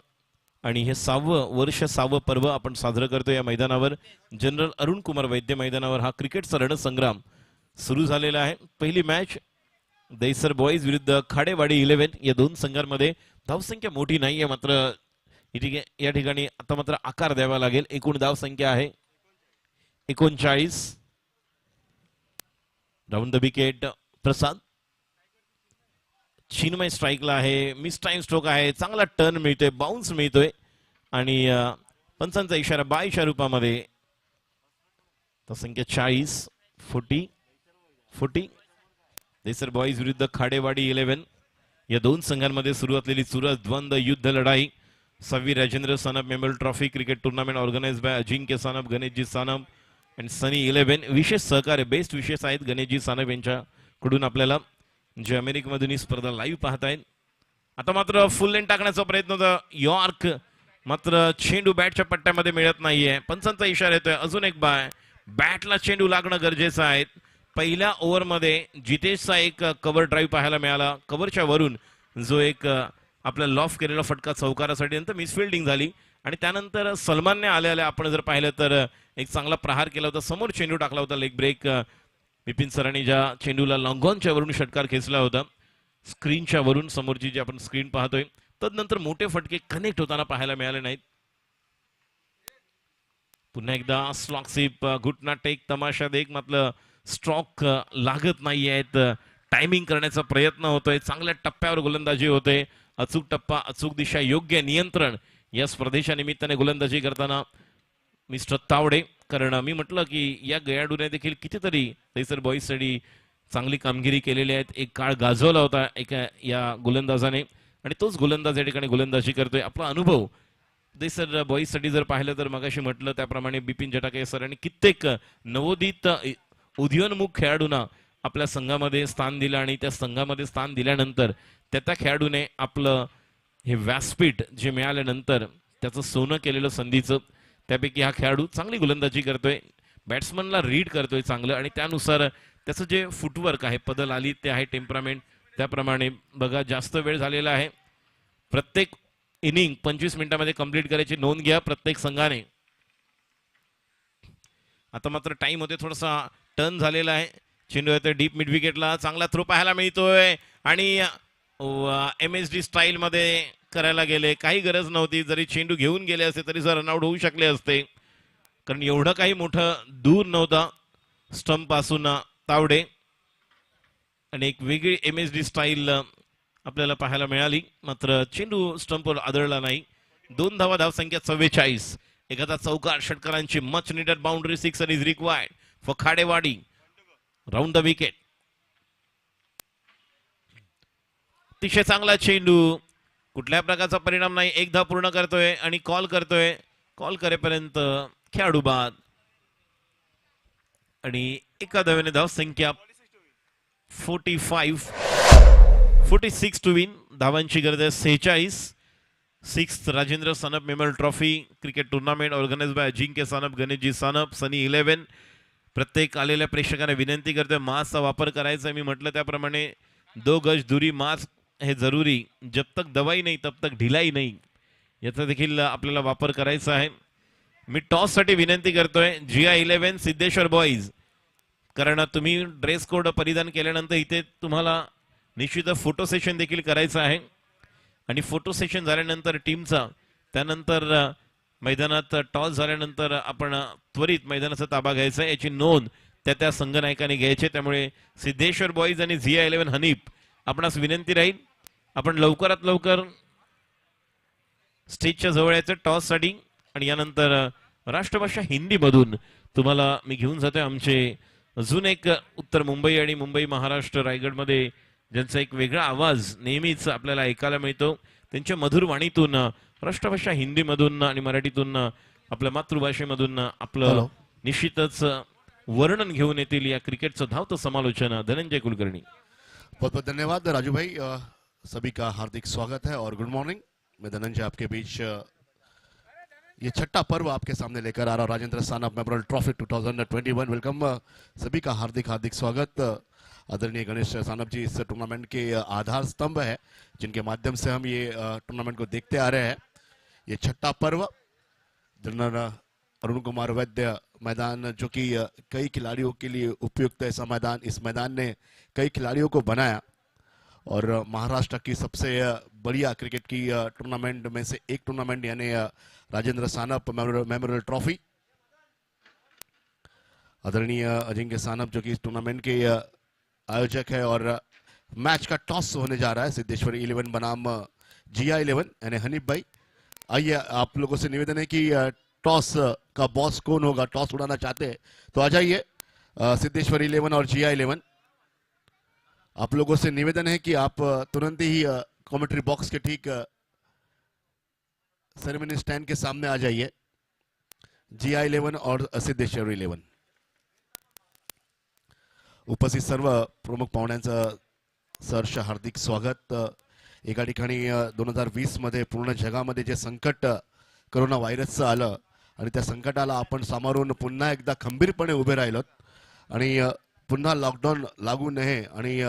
आणि हे 6वं वर्ष 6वं पर्व आपण साजरं करतो या मैदानावर. जनरल अरुण कुमार वैद्य मैदानावर हा क्रिकेटचा रणसंग्राम सुरू झालेला आहे. पहिली मॅच दहिसर बॉईज विरुद्ध खाडेवाडी 11 या दोन संघांमध्ये. धावसंख्या मोठी नाहीये मात्र या ठिकाणी आता मात्र आकार द्यावा लागेल. एकूण धावसंख्या आहे 39. राऊंड द विकेट प्रसाद. चिन्मय स्ट्राईकला आहे. मिस टाइम स्ट्रोक आहे. चांगला टर्न मिळतोय, बाउन्स मिळतोय आणि पंचांचा इशारा बायच्या रूपामध्ये. संख्या 40. 40. दहिसर बॉईज विरुद्ध खाडेवाडी 11 या दोन संघांमध्ये सुरू असलेली चुरस द्वंद्व युद्ध लढाई 6वी Rajendra Sanap memorial trophy cricket tournament organise by Ajinkya Sanap, Ganeshji Sanap and Sunny 11. विशेष सहकार्य बेस्ट विशेष आहेत गणेशजी सानप यांच्याकडून आपल्याला, जे अमेरिकेमधून ही स्पर्धा लाईव्ह पाहतायत. आता मात्र फुल लेन टाकण्याचा प्रयत्न होता यॉर्क, मात्र चेंडू बॅटच्या पट्ट्यामध्ये मिळत नाहीये. पंचांचा इशारा येतोय. अजून एक बाय, बॅटला चेंडू लागणं गरजेचं आहे. पहिल्या ओव्हरमध्ये जितेशचा एक कव्हर ड्राईव्ह पाहायला मिळाला, कव्हरच्या वरून जो एक आपला लॉफ केलेला फटका चौकारासाठी, नंतर मिसफिल्डिंग झाली आणि त्यानंतर सलमानने आल्या आपण जर पाहिलं तर एक चांगला प्रहार केला होता, समोर चेंडू टाकला होता लेग ब्रेक. विपिन सरांनी ज्या चेंडूला लॉंगॉनच्या वरून षटकार खेचला होता, स्क्रीनच्या वरून समोरची जी आपण स्क्रीन पाहतोय, तदनंतर मोठे फटके कनेक्ट होताना पाहायला मिळाले नाहीत. पुन्हा एकदा स्लॉक सिप, घुटना टेक, तमाशा देख, मात्र स्ट्रोक लागत नाही आहेत. टायमिंग करण्याचा प्रयत्न होतोय, चांगल्या टप्प्यावर गोलंदाजी होते. अचूक टप्पा, अचूक दिशा, योग्य नियंत्रण या स्पर्धेच्या निमित्ताने गोलंदाजी करताना मिस्टर तावडे. कारण मी म्हटलं की या खेळाडूने देखील कितीतरी तैसर बॉईजसाठी चांगली कामगिरी केलेली आहेत. एक काळ गाजवला होता एका या गोलंदाजाने आणि तोच गोलंदाज या ठिकाणी गोलंदाजी करतोय. आपला अनुभव तैसर बॉईजसाठी जर पाहिलं तर मगाशी म्हटलं त्याप्रमाणे बिपिन जटाके सरांनी कित्येक नवोदित उदयोन्मुख खेळाडूंना आपल्या संघामध्ये स्थान दिलं आणि त्या संघामध्ये स्थान दिल्यानंतर त्या खेळाडूने आपलं हे व्यासपीठ जे मिळाल्यानंतर त्याचं सोनं केलेलं संधीचं, त्यापैकी हा खेळाडू चांगली गोलंदाजी करतोय, बॅट्समनला रीड करतोय चांगलं आणि त्यानुसार त्याचं जे फुटवर्क आहे, पदल आली ते आहे, टेम्परामेंट त्याप्रमाणे बघा. जास्त वेळ झालेला आहे. प्रत्येक इनिंग 25 मिनिटांमध्ये कंप्लीट करायची नोंद घ्या प्रत्येक संघाने. आता मात्र टाइम होते, थोडासा टर्न झालेला आहे. चेंडू येतोय डीप मिड विकेटला, चांगला थ्रो पाहायला मिळतोय आणि MSD स्टाईल मध्ये करायला गेले, काही गरज नव्हती. जरी चेंडू घेऊन गेले असते तरी जर रनआउट होऊ शकले असते, कारण एवढं काही मोठं दूर नव्हता स्टंप पासून तावडे. आणि एक वेगळी MSD स्टाईल आपल्याला पाहायला मिळाली, मात्र चेंडू स्टंपवर आदळला नाही. 2 धावा, धावसंख्या 44. एखादा चौकार, षटकारांची much needed boundary, 6 is required for Khadewadi round the wicket. अतिशय चांगला चेंडू, कुठल्या प्रकारचा परिणाम नाही. एक धाव पूर्ण करतोय आणि कॉल करतोय. कॉल करेपर्यंत खेळाडू बाद आणि एका धावेने धावसंख्या 46 टू विन. धावांची गरज आहे 46. 6th Rajendra Sanap memorial trophy cricket tournament organise by Ajinkya Sanap, Ganeshji Sanap, Sunny 11. प्रत्येक आलेल्या प्रेक्षकांना विनंती करतोय मास्कचा वापर करायचा. मी म्हटलं त्याप्रमाणे 2 गज दुरी, मास्क हे जरूरी. जब तक दवाई नाही तब तक ढिलाई नाही, याचा देखील आपल्याला वापर करायचा आहे. मी टॉस साठी विनंती करतोय GI11 सिद्धेश्वर बॉईज, कारण तुम्ही ड्रेस कोड परिधान केल्यानंतर इथे तुम्हाला निश्चित फोटो सेशन देखील करायचं आहे आणि फोटो सेशन झाल्यानंतर टीमचा, त्यानंतर मैदानात टॉस झाल्यानंतर आपण त्वरित मैदानाचा ताबा घ्यायचा, याची नोंद त्या संघनायकाने घ्यायचे. त्यामुळे सिद्धेश्वर बॉईज आणि GI11 हनीफ आपणास विनंती राहील, आपण लवकरात लवकर स्टेजच्या जवळ यायचं टॉस साठी. आणि यानंतर राष्ट्रभाषा हिंदी मधून तुम्हाला मी घेऊन जातोय आमचे अजून एक उत्तर मुंबई आणि मुंबई महाराष्ट्र रायगडमध्ये ज्यांचा एक वेगळा आवाज नेहमीच आपल्याला ऐकायला मिळतो, त्यांच्या मधुर वाणीतून राष्ट्रभाषा हिंदी मधून आणि मराठीतून आपल्या मातृभाषेमधून आपलं निश्चितच वर्णन घेऊन येतील या क्रिकेटचं धावतं समालोचन धनंजय कुलकर्णी. बहुत बहुत धन्यवाद राजू भाई, सभी का हार्दिक स्वागत है और गुड मॉर्निंग. मैं धनंजय आपके बीच ये छठा पर्व आपके सामने लेकर आ रहा हूं, Rajendra Sanap memorial trophy 2021. Welcome, सभी का हार्दिक हार्दिक स्वागत. आदरणीय गणेश सानप जी इस टूर्नामेंट के आधार स्तंभ है, जिनके माध्यम से हम ये टूर्नामेंट को देखते आ रहे हैं. ये छठा पर्व, जनरल अरुण कुमार वैद्य मैदान, जो कि कई खिलाड़ियों के लिए उपयुक्त ऐसा मैदान, इस मैदान ने कई खिलाड़ियों को बनाया और महाराष्ट्र की सबसे बढ़िया क्रिकेट की टूर्नामेंट में से एक टूर्नामेंट यानी राजेंद्र सानप मेमोरियल ट्रॉफी. आदरणीय अजिंक्य सानप जो कि इस टूर्नामेंट के आयोजक है और मैच का टॉस होने जा रहा है सिद्धेश्वर 11 बनाम GI11 यानी हनीफ भाई. आइए, आप लोगों से निवेदन है कि टॉस का बॉस कौन होगा, टॉस उड़ाना चाहते हैं तो आ जाइए. सिद्धेश्वर 11 और GI11, आप लोगों से निवेदन है कि आप तुरंत ही कमेंट्री बॉक्स के ठीक सेरेमनी स्टैंड के सामने आ जाइए। GI11 और सिद्धेश्वर 11 उपस्थित सर्व प्रमुख पाहुण्यांचं सहर्ष हार्दिक स्वागत। एका ठिकाणी 2020 मध्ये पूर्ण जगामध्ये जे संकट कोरोना व्हायरसचं आलं आणि त्या संकटाला आपण सामोरून पुन्हा एकदा खंबीरपणे उभे राहिलोत आणि पुन्हा लॉकडाऊन लागू नये आणि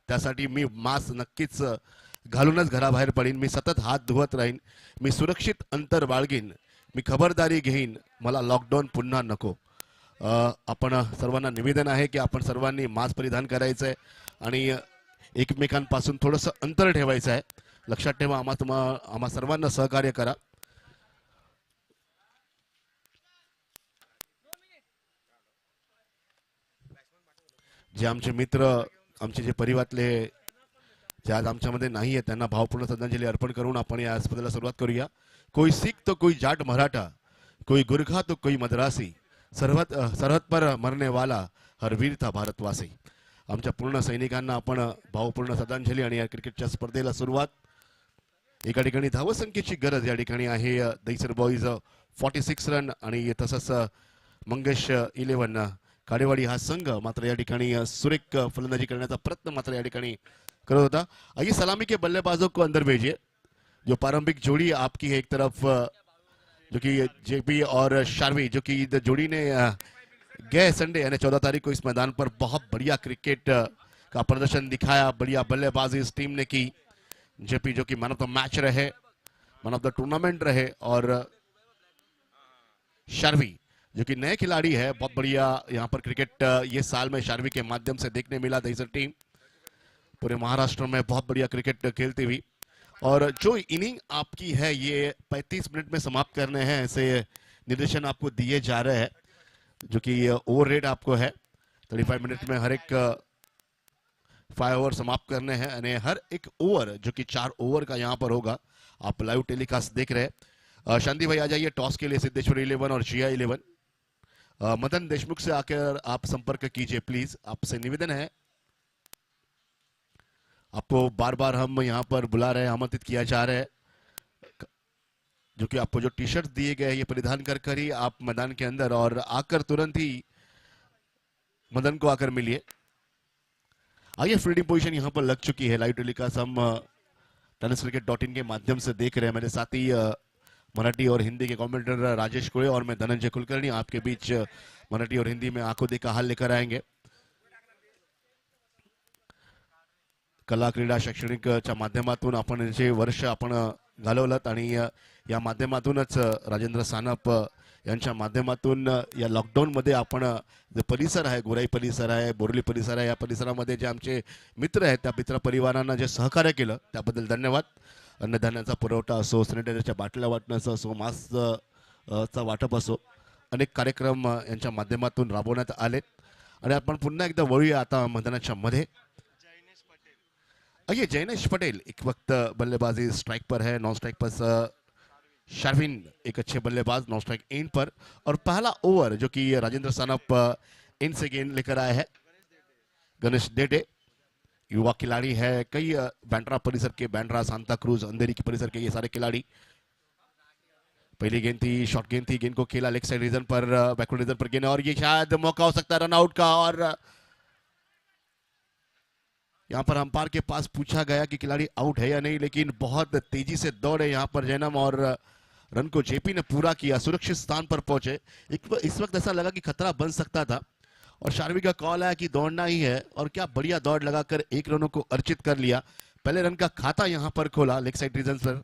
त्यासाठी मी मास्क नक्कीच घालूनच घराबाहेर पडीन, मी सतत हात धुवत राहीन, मी सुरक्षित अंतर बाळगीन, मी खबरदारी घेईन, मला लॉकडाऊन पुन्हा नको। आपण सर्वांना निवेदन आहे की आपण सर्वांनी मास्क परिधान करायचं आहे आणि एकमेकांपासून थोडंसं अंतर ठेवायचं आहे। लक्षात ठेवा, आम्हा सर्वांना सहकार्य करा। जे आमचे मित्र, आमचे जे परिवारातले जे आज आमच्यामध्ये नाही आहे त्यांना भावपूर्ण श्रद्धांजली अर्पण करून आपण या स्पर्धेला सुरुवात करूया। कोई सिख तो कोई जाट मराठा, कोई गुरखा तो कोई मद्रासी, सरहद पर मरने वाला हर वीर था भारतवासी। आमच्या पूर्ण सैनिकांना आपण भावपूर्ण श्रद्धांजली आणि या क्रिकेटच्या स्पर्धेला सुरुवात। एका ठिकाणी धावसंख्येची गरज या ठिकाणी आहे। दहिसर बॉईज 46 रन आणि तसंच मंगेश 11 काडेवाडी हा संघ मात्र या ठिकाणी सुरेख फलंदाजी करण्याचा प्रयत्न मात्र या ठिकाणी करत होता। आइए सलामी के बल्लेबाजों को अंदर भेजिए। जो पारंपरिक जोड़ी आपकी है, एक तरफ जो कि जेपी और शार्वी, जो कि जोड़ी ने गए संडे यानी 14 तारीख को इस मैदान पर बहुत बढ़िया क्रिकेट का प्रदर्शन दिखाया, बढ़िया बल्लेबाजी इस टीम ने की। जेपी जो कि मैन ऑफ द मैच रहे, मैन ऑफ द टूर्नामेंट रहे, और शार्वी जो कि नए खिलाड़ी है, बहुत बढ़िया यहाँ पर क्रिकेट ये साल में शार्वी के माध्यम से देखने मिला। दहिसर टीम पूरे महाराष्ट्र में बहुत बढ़िया क्रिकेट खेलती हुई, और जो इनिंग आपकी है ये 35 मिनट में समाप्त करने हैं, ऐसे निर्देशन आपको दिए जा रहे हैं, जो कि ओवर रेट आपको है 35 मिनट में हर एक 5 ओवर समाप्त करने हैं यानी हर एक ओवर जो कि 4 ओवर का यहाँ पर होगा। आप लाइव टेलीकास्ट देख रहे हैं। शांति भाई आ जाइए टॉस के लिए। सिद्धेश्वर 11 और GI 11 मदन देशमुख से आकर आप संपर्क कीजिए प्लीज, आपसे निवेदन है। आपको बार बार हम यहाँ पर बुला रहे हैं, आमंत्रित किया जा रहा है, जो कि आपको जो टी शर्ट दिए गए ये परिधान कर कर ही आप मैदान के अंदर और आकर तुरंत ही मदन को आकर मिलिए। आइए फील्डिंग पोजीशन यहाँ पर लग चुकी है। लाइव टेलीकास्ट हम tenniscricket.in के माध्यम से देख रहे हैं। मेरे साथ ही मराठी और हिंदी के कमेंटेटर राजेश कुळे और मैं धनंजय कुलकर्णी आपके बीच मराठी और हिंदी में आंखों देखा हाल लेकर आएंगे। कला क्रीडा शैक्षणिकच्या माध्यमातून आपण जे वर्ष आपण घालवलं आणि या माध्यमातूनच राजेंद्र सानप यांच्या माध्यमातून या लॉकडाऊन मध्ये आपण जे परिसर आहे, गोराई परिसर आहे, बोरली परिसर आहे, या परिसरामध्ये जे आमचे मित्र आहेत त्या मित्र परिवारांना जे सहकार्य केलं त्याबद्दल धन्यवाद। अन्नधान्याचा पुरवठा असो, सॅनिटायझरच्या बाटल्या वाटण्याचं असो, मास्कचा वाटप असो, अनेक कार्यक्रम यांच्या माध्यमातून राबवण्यात आले आणि आपण पुन्हा एकदा वळूया आता मैदानाच्या मध्ये। आइए जैनेश पटेल एक वक्त बल्लेबाजी स्ट्राइक पर है, नॉन स्ट्राइक पर शार्विन एक अच्छे बल्लेबाज नॉन स्ट्राइक एंड पर, और पहला ओवर जो कि राजेंद्र सानप एंड से गेंद लेकर आए हैं। गणेश डेडे युवा खिलाड़ी है, कई बैंड्रा परिसर के, बैंड्रा, सांता क्रूज, अंधेरी के परिसर के ये सारे खिलाड़ी। पहली गेंद थी, शॉर्ट गेंद थी, गेंद को खेला लेग साइड रीजन पर, बैकवर्ड रीजन पर गेंद, और ये शायद मौका हो सकता है रन आउट का। और यहाँ पर अंपायर के पास पूछा गया कि खिलाड़ी आउट है या नहीं, लेकिन बहुत तेजी से दौड़े यहाँ पर जैनम और रन को जेपी ने पूरा किया, सुरक्षित स्थान पर पहुंचे। इस वक्त ऐसा लगा कि खतरा बन सकता था और शार्वी का कॉल आया कि दौड़ना ही है, और क्या बढ़िया दौड़ लगाकर 1 रनों को अर्जित कर लिया। पहले रन का खाता यहाँ पर खोला लेग साइड रीजन पर।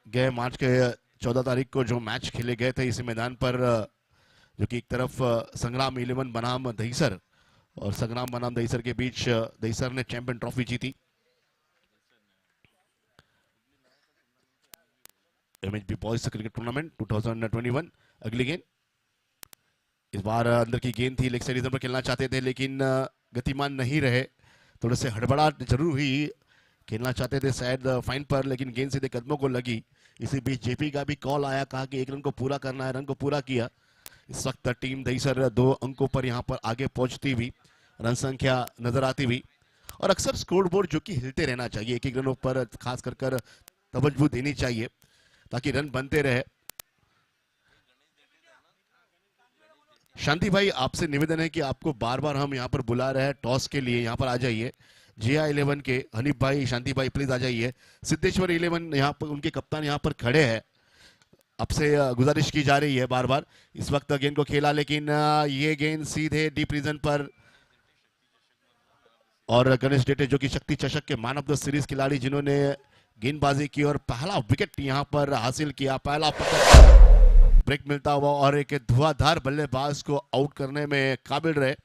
गए मार्च के 14 तारीख को जो मैच खेले गए थे इसी मैदान पर, जो कि एक तरफ संग्राम 11 बनाम दहिसर और संग्राम बनाम दहिसर के बीच दहिसर ने चैंपियन ट्रॉफी जीती। MHB boys cricket tournament 2021। अगली गेंद इस बार अंदर की गेंद थी, लेग साइड रीजन पर खेलना चाहते थे लेकिन गतिमान नहीं रहे, थोड़े से हड़बड़ाहट जरूर हुई, खेलना चाहते थे शायद फाइन पर लेकिन गेंद सीधे कदमों को लगी। इसी बीच जेपी का भी कॉल आया, कहा कि 1 रन को पूरा करना है, रन को पूरा किया। इस वक्त टीम दहिसर 2 अंकों पर यहाँ पर आगे पहुंचती हुई, रन संख्या नजर आती हुई, और अक्सर स्कोर बोर्ड जो कि हिलते रहना चाहिए, एक एक रनों पर खास कर तवज्जो देनी चाहिए ताकि रन बनते रहे। शांति भाई, आपसे निवेदन है कि आपको बार बार हम यहाँ पर बुला रहे हैं टॉस के लिए, यहाँ पर आ जाइए। GI11 के हनीफ भाई, शांति भाई प्लीज आ जाइए। सिद्धेश्वर 11 यहाँ पर उनके कप्तान यहाँ पर खड़े हैं, आपसे गुजारिश की जा रही है बार बार। इस वक्त गेंद को खेला लेकिन ये गेंद सीधे डीप रीजन पर, और गणेश डेटे जो कि शक्ति चषक के मैन ऑफ द सीरीज खिलाड़ी जिन्होंने गेंदबाजी की और पहला विकेट यहाँ पर हासिल किया, पहला पकड़ ब्रेक मिलता हुआ और एक धुआंधार बल्लेबाज को आउट करने में काबिल रहे।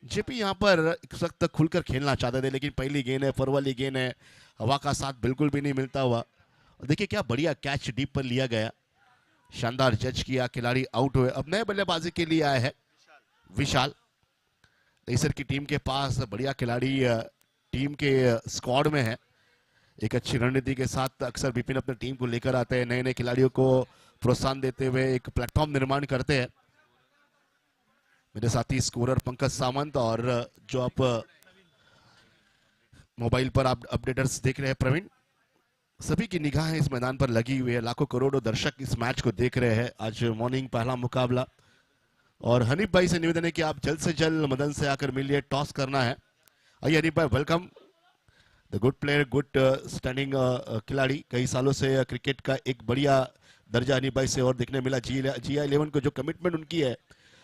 जेपी यहाँ पर इस वक्त खुलकर खेलना चाहते थे लेकिन पहली गेंद है, फरवाली गेंद है, हवा का साथ बिल्कुल भी नहीं मिलता हुआ। और देखिए क्या बढ़िया कैच डीप पर लिया गया, शानदार जज किया, खिलाड़ी आउट हुए। अब नए बल्लेबाजी के लिए आए हैं विशाल, नेसर की टीम के पास बढ़िया खिलाड़ी टीम के स्क्वाड में है। एक अच्छी रणनीति के साथ अक्सर विपिन अपने टीम को लेकर आते हैं, नए नए खिलाड़ियों को प्रोत्साहन देते हुए एक प्लेटफॉर्म निर्माण करते हैं। मेरे साथी स्कोरर पंकज सामंत और जो आप मोबाइल पर आप अपडेटर्स देख रहे हैं प्रवीण, सभी की निगाहें इस मैदान पर लगी हुई है। लाखों करोड़ों दर्शक इस मैच को देख रहे हैं। आज मॉर्निंग पहला मुकाबला, और हनीफ भाई से निवेदन है कि आप जल्द से जल्द मदन से आकर मिलिए, टॉस करना है। आइए हनीफ भाई, welcome. The good player, good standing खिलाड़ी, कई सालों से क्रिकेट का एक बढ़िया दर्जा हनीफ भाई से और देखने मिला। GI11 को जो कमिटमेंट उनकी है,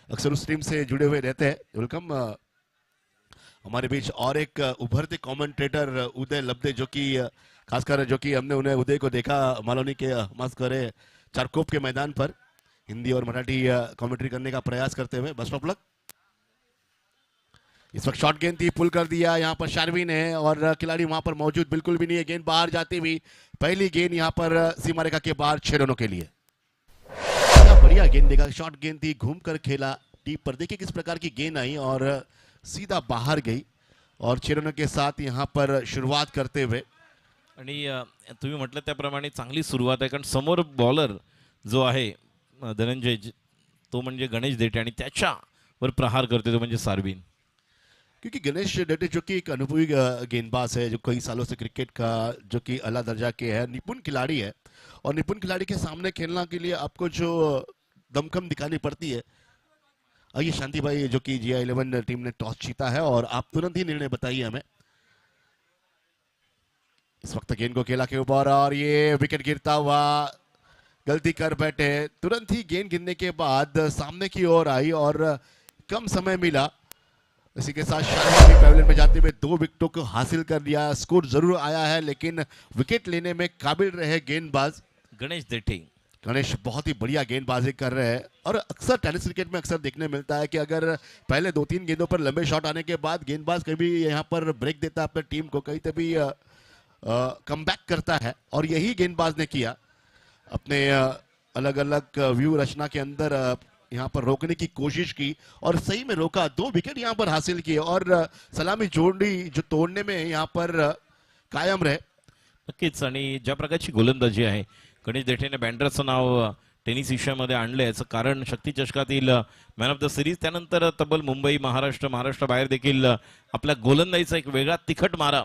अक्सर उस टीम से जुड़े हुए रहते हैं। वेलकम। हमारे बीच और एक उभरते कमेंटेटर उदय लब्दे, जो कि खासकर जो कि हमने उन्हें उदय को देखा मालूनी के मस्त करे चारकोप के मैदान पर हिंदी और मराठी कमेंट्री करने का प्रयास करते हुए। बेस्ट ऑफ लक। इस वक्त शॉर्ट गेंद थी, पुल कर दिया यहाँ पर शारवीन है और खिलाड़ी वहां पर मौजूद बिल्कुल भी नहीं है। गेंद बाहर जाती हुई, पहली गेंद यहाँ पर सीमा रेखा के बाहर 6 रनों के लिए। बढ़िया गेंद देखा, शॉर्ट गेंद थी, घूम कर खेला डीप पर। देखिए किस प्रकार की गेंद आई और सीधा बाहर गई, और 6 रनों के साथ यहाँ पर शुरुआत करते हुए। आणि तुम्ही म्हटलं त्याप्रमाणे चांगली सुरुवात आहे, कारण समोर बॉलर जो आहे धनंजय, तो म्हणजे गणेश देठे आणि त्याच्यावर प्रहार करते तो म्हणजे सार्विन। क्योंकि गणेश डेटे जो कि एक अनुभवी गेंदबाज है, जो कई सालों से क्रिकेट का जो कि अला दर्जा के है, निपुण खिलाड़ी है, और निपुण खिलाड़ी के सामने खेलना के लिए आपको जो दमखम दिखानी पड़ती है। आइए शांति भाई, जो कि GI11 टीम ने टॉस जीता है, और आप तुरंत ही निर्णय बताइए हमें। इस वक्त गेंद को खेला के ऊपर और ये विकेट गिरता हुआ, गलती कर बैठे। तुरंत ही गेंद गिरने के बाद सामने की ओर आई और कम समय मिला। इसी के साथ शानदार पैवेलियन में जाते हुए 2 विकेटों को हासिल कर लिया। स्कोर जरूर आया है लेकिन विकेट लेने में काबिल रहे गेंदबाज गणेश देठे। गणेश बहुत ही बढ़िया गेंदबाजी कर रहे हैं, और अक्सर टेनिस क्रिकेट में अक्सर देखने मिलता है कि अगर पहले 2-3 गेंदों पर लंबे शॉट आने के बाद गेंदबाज कभी यहाँ पर ब्रेक देता है अपनी टीम को, कहीं तभी कमबैक करता है, और यही गेंदबाज ने किया। अपने अलग अलग व्यू रचना के अंदर यहाँ पर रोकने की कोशिश की और सही में रोका। 2 विकेट यहाँ पर हासिल किए और सलामी जोड़ी जो तोड़ने में यहाँ पर कायम रहे। नक्कीच, आणि ज्या प्रकारची गोलंदाजी आहे, गणेश देठेने बँड्राचं नाव टेनिस विषयामध्ये आणलं, याचं कारण शक्ती चषकातील मॅन ऑफ द सिरीज, त्यानंतर तब्बल मुंबई, महाराष्ट्राबाहेर देखील आपल्या गोलंदाजीचा एक वेगळा तिखट मारा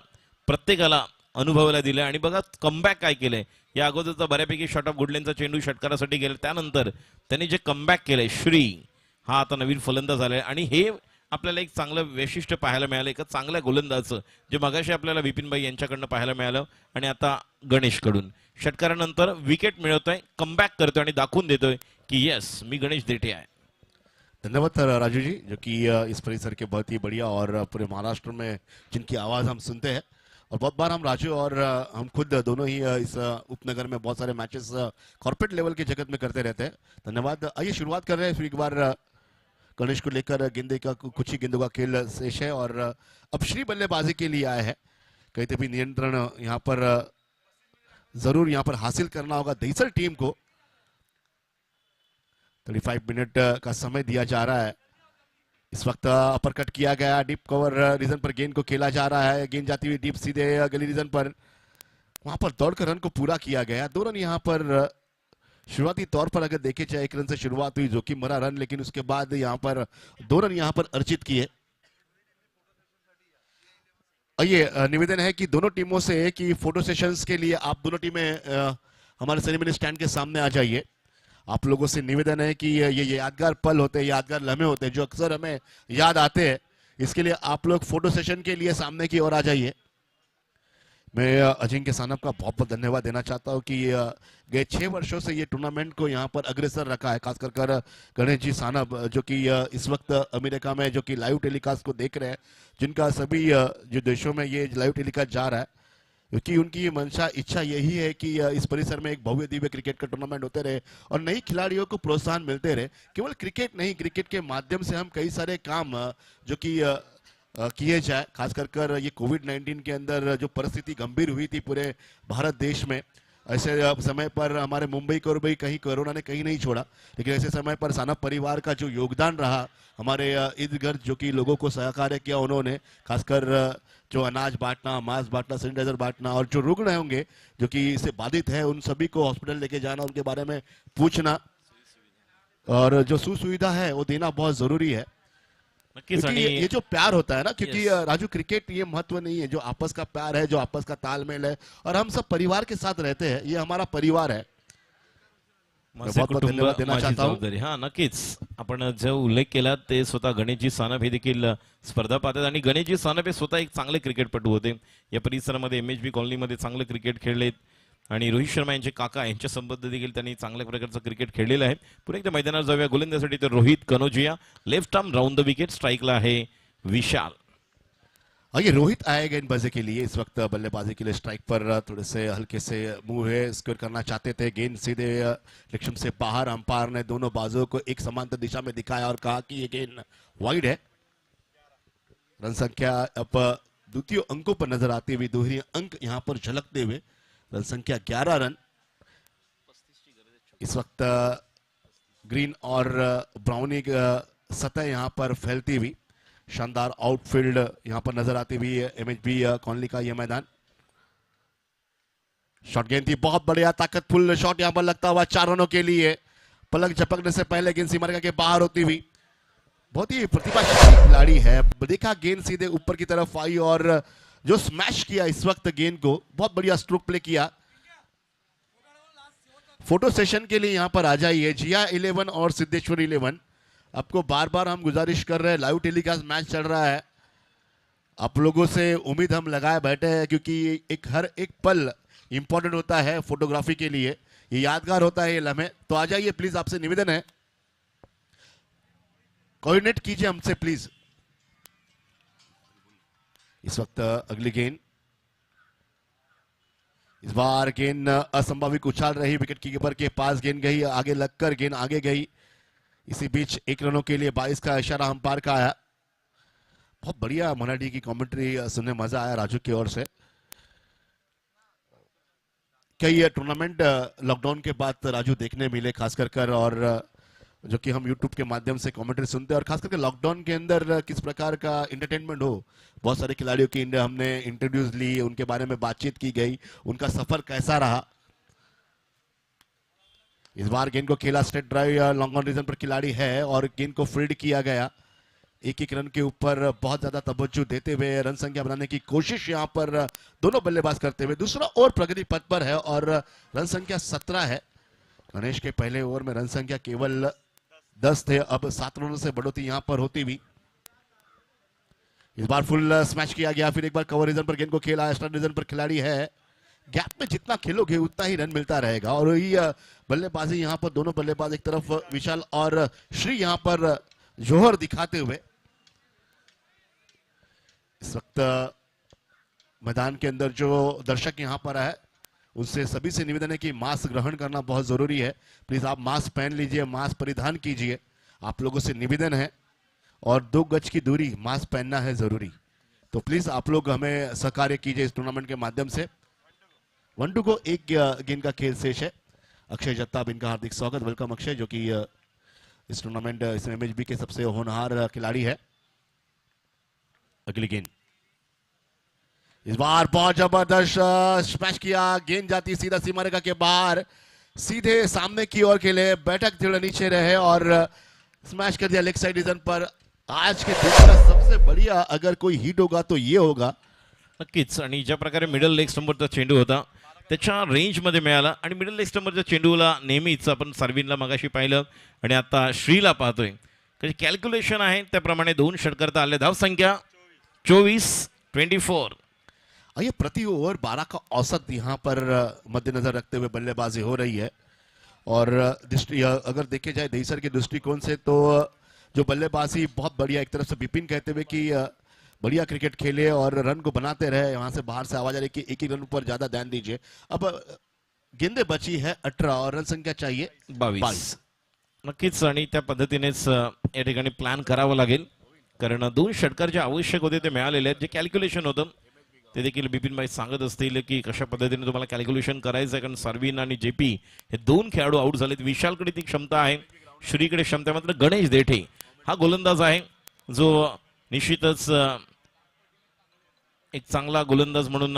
प्रत्येकाला अनुभवायला दिला। आणि बघा कमबॅक काय केलंय, या अगोदरचा बऱ्यापैकी शॉट ऑफ गुडलेनचा चेंडू षटकारासाठी गेला, त्यानंतर त्यांनी जे कमबॅक केलंय, श्री हा आता नवीन फलंदाज आलाय, आणि हे आपल्याला एक चांगलं वैशिष्ट्य पाहायला मिळालं एका चांगल्या गोलंदाजाचं, जे मगाशी आपल्याला विपिनभाई यांच्याकडनं पाहायला मिळालं, आणि आता गणेशकडून षटकारानंतर विकेट मिळवतोय, कमबॅक करतोय आणि दाखवून देतोय की यस मी गणेश देठे आहे। धन्यवाद राजू जी, जो कि इस परिसर के बहुत ही बढ़िया और पूरे महाराष्ट्र में जिनकी आवाज़ हम सुनते हैं, और बहुत बार हम राजू और हम खुद दोनों ही इस उपनगर में बहुत सारे मैचेस कॉर्पोरेट लेवल के जगत में करते रहते हैं। धन्यवाद। आइए शुरुआत कर रहे हैं फिर एक बार गणेश को लेकर। गेंदे का कुछ ही गेंदों का खेल शेष है और अब श्री बल्लेबाजी के लिए आए हैं। कहते भी नियंत्रण यहाँ पर जरूर यहाँ पर हासिल करना होगा दहीसर टीम को। 35 मिनट का समय दिया जा रहा है। इस वक्त अपर कट किया गया, डीप कवर रीजन पर गेंद को खेला जा रहा है। गेंद जाती हुई डीप सीधे गली रीजन पर, वहां पर दौड़कर रन को पूरा किया गया। 2 रन यहाँ पर शुरुआती तौर पर अगर देखे जाए 1 रन से शुरुआत हुई जो कि मरा रन, लेकिन उसके बाद यहाँ पर 2 रन यहाँ पर अर्जित किए। ये निवेदन है कि दोनों टीमों से कि फोटो सेशंस के लिए आप दोनों टीमें हमारे सेरेमनी स्टैंड के सामने आ जाइए। आप लोगों से निवेदन है कि ये यादगार पल होते हैं, यादगार लम्हे होते हैं जो अक्सर हमें याद आते हैं, इसके लिए आप लोग फोटो सेशन के लिए सामने की ओर आ जाइए। मैं अजिंक्य सानप का बहुत बहुत धन्यवाद देना चाहता हूं कि गए 6 वर्षों से ये टूर्नामेंट को यहाँ पर अग्रसर रखा है, खासकर कर गणेश जी सानप जो कि इस वक्त अमेरिका में जो कि लाइव टेलीकास्ट को देख रहे हैं, जिनका सभी जो देशों में ये लाइव टेलीकास्ट जा रहा है, क्योंकि उनकी मंशा इच्छा यही है कि इस परिसर में एक भव्य दिव्य क्रिकेट का टूर्नामेंट होते रहे और नई खिलाड़ियों को प्रोत्साहन मिलते रहे। केवल क्रिकेट नहीं, क्रिकेट के माध्यम से हम कई सारे काम जो कि किए जाए, खासकर कर ये कोविड-19 के अंदर जो परिस्थिति गंभीर हुई थी पूरे भारत देश में, ऐसे समय पर हमारे मुंबई को भी कहीं कोरोना ने कहीं नहीं छोड़ा, लेकिन ऐसे समय पर सानप परिवार का जो योगदान रहा हमारे इर्द गिर्द जो कि लोगों को सहकार्य किया उन्होंने, खासकर जो अनाज बांटना, मास्क बांटना, सैनिटाइजर बांटना, और जो रुग्ण होंगे जो कि इससे बाधित है उन सभी को हॉस्पिटल लेके जाना, उनके बारे में पूछना और जो सुविधा है वो देना बहुत जरूरी है। क्योंकि ये जो प्यार होता है ना, क्योंकि राजू क्रिकेट ये महत्व नहीं है, जो आपस का प्यार है, जो आपस का तालमेल है और हम सब परिवार के साथ रहते हैं, ये हमारा परिवार है। कुटुंब माझी जबाबदारी। हा नक्कीच, आपण जो उल्लेख केला ते स्वतः गणेशजी सानप हे देखील स्पर्धा पाहतात आणि गणेशजी सानप हे स्वतः एक चांगले क्रिकेटपटू होते। या परिसरामध्ये एमएचबी कॉलनीमध्ये चांगले क्रिकेट खेळलेत आणि रोहित शर्मा यांचे काका यांच्या संबंध देखील त्यांनी चांगल्या प्रकारचं क्रिकेट खेळलेलं आहे। पुन्हा एकदा मैदानावर जाऊया गोलंदाजीसाठी तर Rohit Kanojia left arm round the wicket, स्ट्राइकला आहे विशाल। ये रोहित आए गेंदबाजी के लिए, इस वक्त बल्लेबाजी के लिए स्ट्राइक पर थोड़े से हल्के से मूव है, स्कोर करना चाहते थे, गेंद सीधे लक्ष्य से बाहर। अंपायर ने दोनों बाजुओं को एक समांतर दिशा में दिखाया और कहा कि ये गेंद वाइड है। रन संख्या अब द्वितीय अंकों पर नजर आती हुई, दोहरी अंक यहां पर झलकते हुए, रन संख्या 11 रन। इस वक्त ग्रीन और ब्राउनी सतह यहां पर फैलती हुई, शानदार आउटफील्ड यहां पर नजर आती हुई एमएचबी कॉलोनी का यह मैदान। शॉट गेंद थी, बहुत बढ़िया ताकतफुल शॉट यहां पर लगता हुआ 4 रनों के लिए। पलक झपकने से पहले गेंद सीमा रेखा के बाहर होती हुई, बहुत ही प्रतिभाशाली खिलाड़ी है। देखा गेंद सीधे ऊपर की तरफ आई और जो स्मैश किया इस वक्त गेंद को, बहुत बढ़िया स्ट्रोक प्ले किया। फोटो सेशन के लिए यहां पर आ जाइए, जिया 11 और सिद्धेश्वर 11। आपको बार बार हम गुजारिश कर रहे हैं, लाइव टेलीकास्ट मैच चल रहा है, आप लोगों से उम्मीद हम लगाए बैठे हैं, क्योंकि हर एक पल इंपॉर्टेंट होता है फोटोग्राफी के लिए, ये यादगार होता है ये लम्हे। तो आ जाइए प्लीज, आपसे निवेदन है, कोऑर्डिनेट कीजिए हमसे प्लीज। इस वक्त अगली गेंद, इस बार गेंद असंभावित उछाल रही, विकेट कीपर के पास गेंद गई, आगे लगकर गेंद आगे गई। इसी बीच 1 रनों के लिए 22 का इशारा अंपायर का आया। बहुत बढ़िया मनाडी की कमेंट्री सुनने मजा आया राजू की ओर से। कई टूर्नामेंट लॉकडाउन के बाद राजू देखने मिले, खासकर कर, और जो कि हम YouTube के माध्यम से कमेंट्री सुनते हैं, और खासकर लॉकडाउन के अंदर किस प्रकार का एंटरटेनमेंट हो। बहुत सारे खिलाड़ियों की हमने इंटरव्यूज ली, उनके बारे में बातचीत की गई, उनका सफर कैसा रहा। इस बार गेंद को खेला, straight drive long on region पर खिलाड़ी है और गेंद को फील्ड किया गया। एक रन के ऊपर बहुत ज्यादा तवज्जो देते हुए रन संख्या बनाने की कोशिश यहां पर दोनों बल्लेबाज करते हुए। दूसरा ओवर प्रगति पथ पर है और रन संख्या 17 है। गणेश के पहले ओवर में रन संख्या केवल 10 थे, अब 7 रनों से बढ़ोतरी यहां पर होती हुई। इस बार फुल स्मैश किया गया, फिर एक बार कवर रीजन पर गेंद को खेला, एक्स्ट्रा रीजन पर खिलाड़ी है। गैप में जितना खेलोगे उतना ही रन मिलता रहेगा, और यही बल्लेबाजी यहां पर दोनों बल्लेबाज, एक तरफ विशाल और श्री यहां पर जोहर दिखाते हुए। इस वक्त मैदान के अंदर जो दर्शक यहां पर है उनसे सभी से निवेदन है कि मास्क ग्रहण करना बहुत जरूरी है। प्लीज आप मास्क पहन लीजिए, मास्क परिधान कीजिए, आप लोगों से निवेदन है, और 2 गज की दूरी, मास्क पहनना है जरूरी। तो प्लीज आप लोग हमें सहकार्य कीजिए इस टूर्नामेंट के माध्यम से। 1-2 को एक गेंद का खेल शेष है। अक्षय जगताप, इनका हार्दिक स्वागत, वेलकम अक्षय, जो कि इस टूर्नामेंट इस एमएचबी के सबसे होनहार खिलाड़ी है। अगली गेंद, इस बार बहुत जबरदस्त स्मैश किया, गेंद जाती सीधा सीमा रेखा के बाहर, सीधे सामने की ओर खेले, बैठक थोड़ा नीचे रहे और स्मैश कर दिया लेग साइड रीजन पर। आज के दिन का सबसे बढ़िया अगर कोई हिट होगा तो ये होगा। नक्कीच. आणि ज्या प्रकारे मिडल लेग स्टंपवरचा चेंडू होता त्याच्या रेंजमध्ये मिळाला आणि मिडल लेग स्टंपवरच्या चेंडूला नेहमीच आपण सर्विनला मगाशी पाहिलं आणि आता श्रीला पाहतोय. त्याची कॅल्क्युलेशन आहे त्याप्रमाणे 2 षटकर्ता आले. धावसंख्या 24-24. ये प्रति ओवर 12 का औसत यहाँ पर मद्देनजर रखते हुए बल्लेबाजी हो रही है। और अगर देखे जाए दहीसर के दृष्टिकोण से तो जो बल्लेबाजी बहुत बढ़िया, एक तरफ से विपिन कहते हुए कि बढ़िया क्रिकेट खेले और रन को बनाते रहे, वहां से बाहर से आवाज आ रही कि एक ही रन पर ज्यादा ध्यान दीजिए। अब गेंदे बची है 18 और रन संख्या चाहिए 22। नक्कीच. आणि त्या पद्धतीनेच या ठिकाणी प्लॅन करावं लागेल कारण 2 षटकार जे आवश्यक होते ते मिळालेले आहेत. जे कॅल्क्युलेशन होतं ते देखील बिपिनभाई सांगत असतील की कशा पद्धतीने तुम्हाला कॅल्क्युलेशन करायचं आहे कारण सर्विन आणि जेपी हे 2 खेळाडू आउट झालेत. विशालकडे ती क्षमता आहे, श्रीकडे क्षमता, मात्र गणेश देठे हा गोलंदाज आहे जो निश्चितच एक चांगला गोलंदाज म्हणून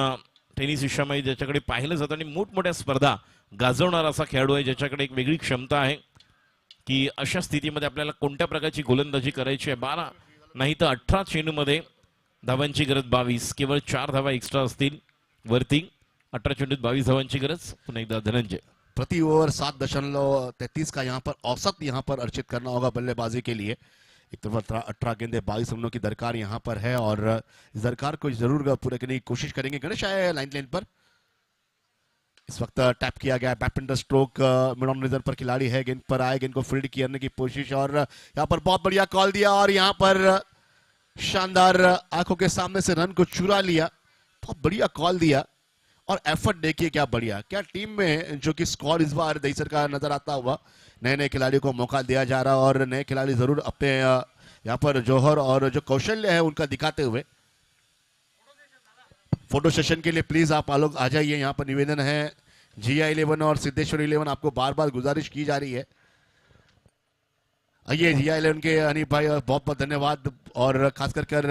टेनिस विश्वामध्ये ज्याच्याकडे पाहिलं जातं आणि मोठमोठ्या स्पर्धा गाजवणारा असा खेळाडू आहे ज्याच्याकडे एक वेगळी क्षमता आहे की अशा स्थितीमध्ये आपल्याला कोणत्या प्रकारची गोलंदाजी करायची आहे. 12 नाही तर 18 चेंडूमध्ये धावांची गरज 22, केवळ 4 धावा एक्स्ट्रा असतील वरती. 18 चेंडूत 22 धावांची गरज. पुन्हा एकदा धनंजय. प्रति ओवर 7.33 का यहाँ पर औसत यहाँ पर अर्जित करना होगा बल्लेबाजी के लिए। एक तरफ 18 गेंदे 22 रनों की दरकार यहाँ पर है और इस दरकार को जरूर पूरे करने की कोशिश करेंगे। गणेश आए लाइन पर, इस वक्त टैप किया गया badminton stroke mid on reserve पर खिलाड़ी है, गेंद पर आए, गेंद को फील्ड करने की कोशिश और यहाँ पर बहुत बढ़िया कॉल दिया और यहाँ पर शानदार आंखों के सामने से रन को चुरा लिया। बहुत बढ़िया कॉल दिया और एफर्ट देखिए क्या बढ़िया, क्या टीम में जो कि स्कोर इस बार दहीसर का नजर आता हुआ। नए नए खिलाड़ियों को मौका दिया जा रहा और नए खिलाड़ी जरूर अपने यहाँ पर जौहर और जो कौशल्य है उनका दिखाते हुए। फोटो सेशन के लिए प्लीज आप लोग आ जाइए, यहाँ पर निवेदन है। GI11 और सिद्धेश्वर 11 आपको बार बार गुजारिश की जा रही है। आइए GI11 के अनिप भाई बहुत बहुत धन्यवाद और खासकर कर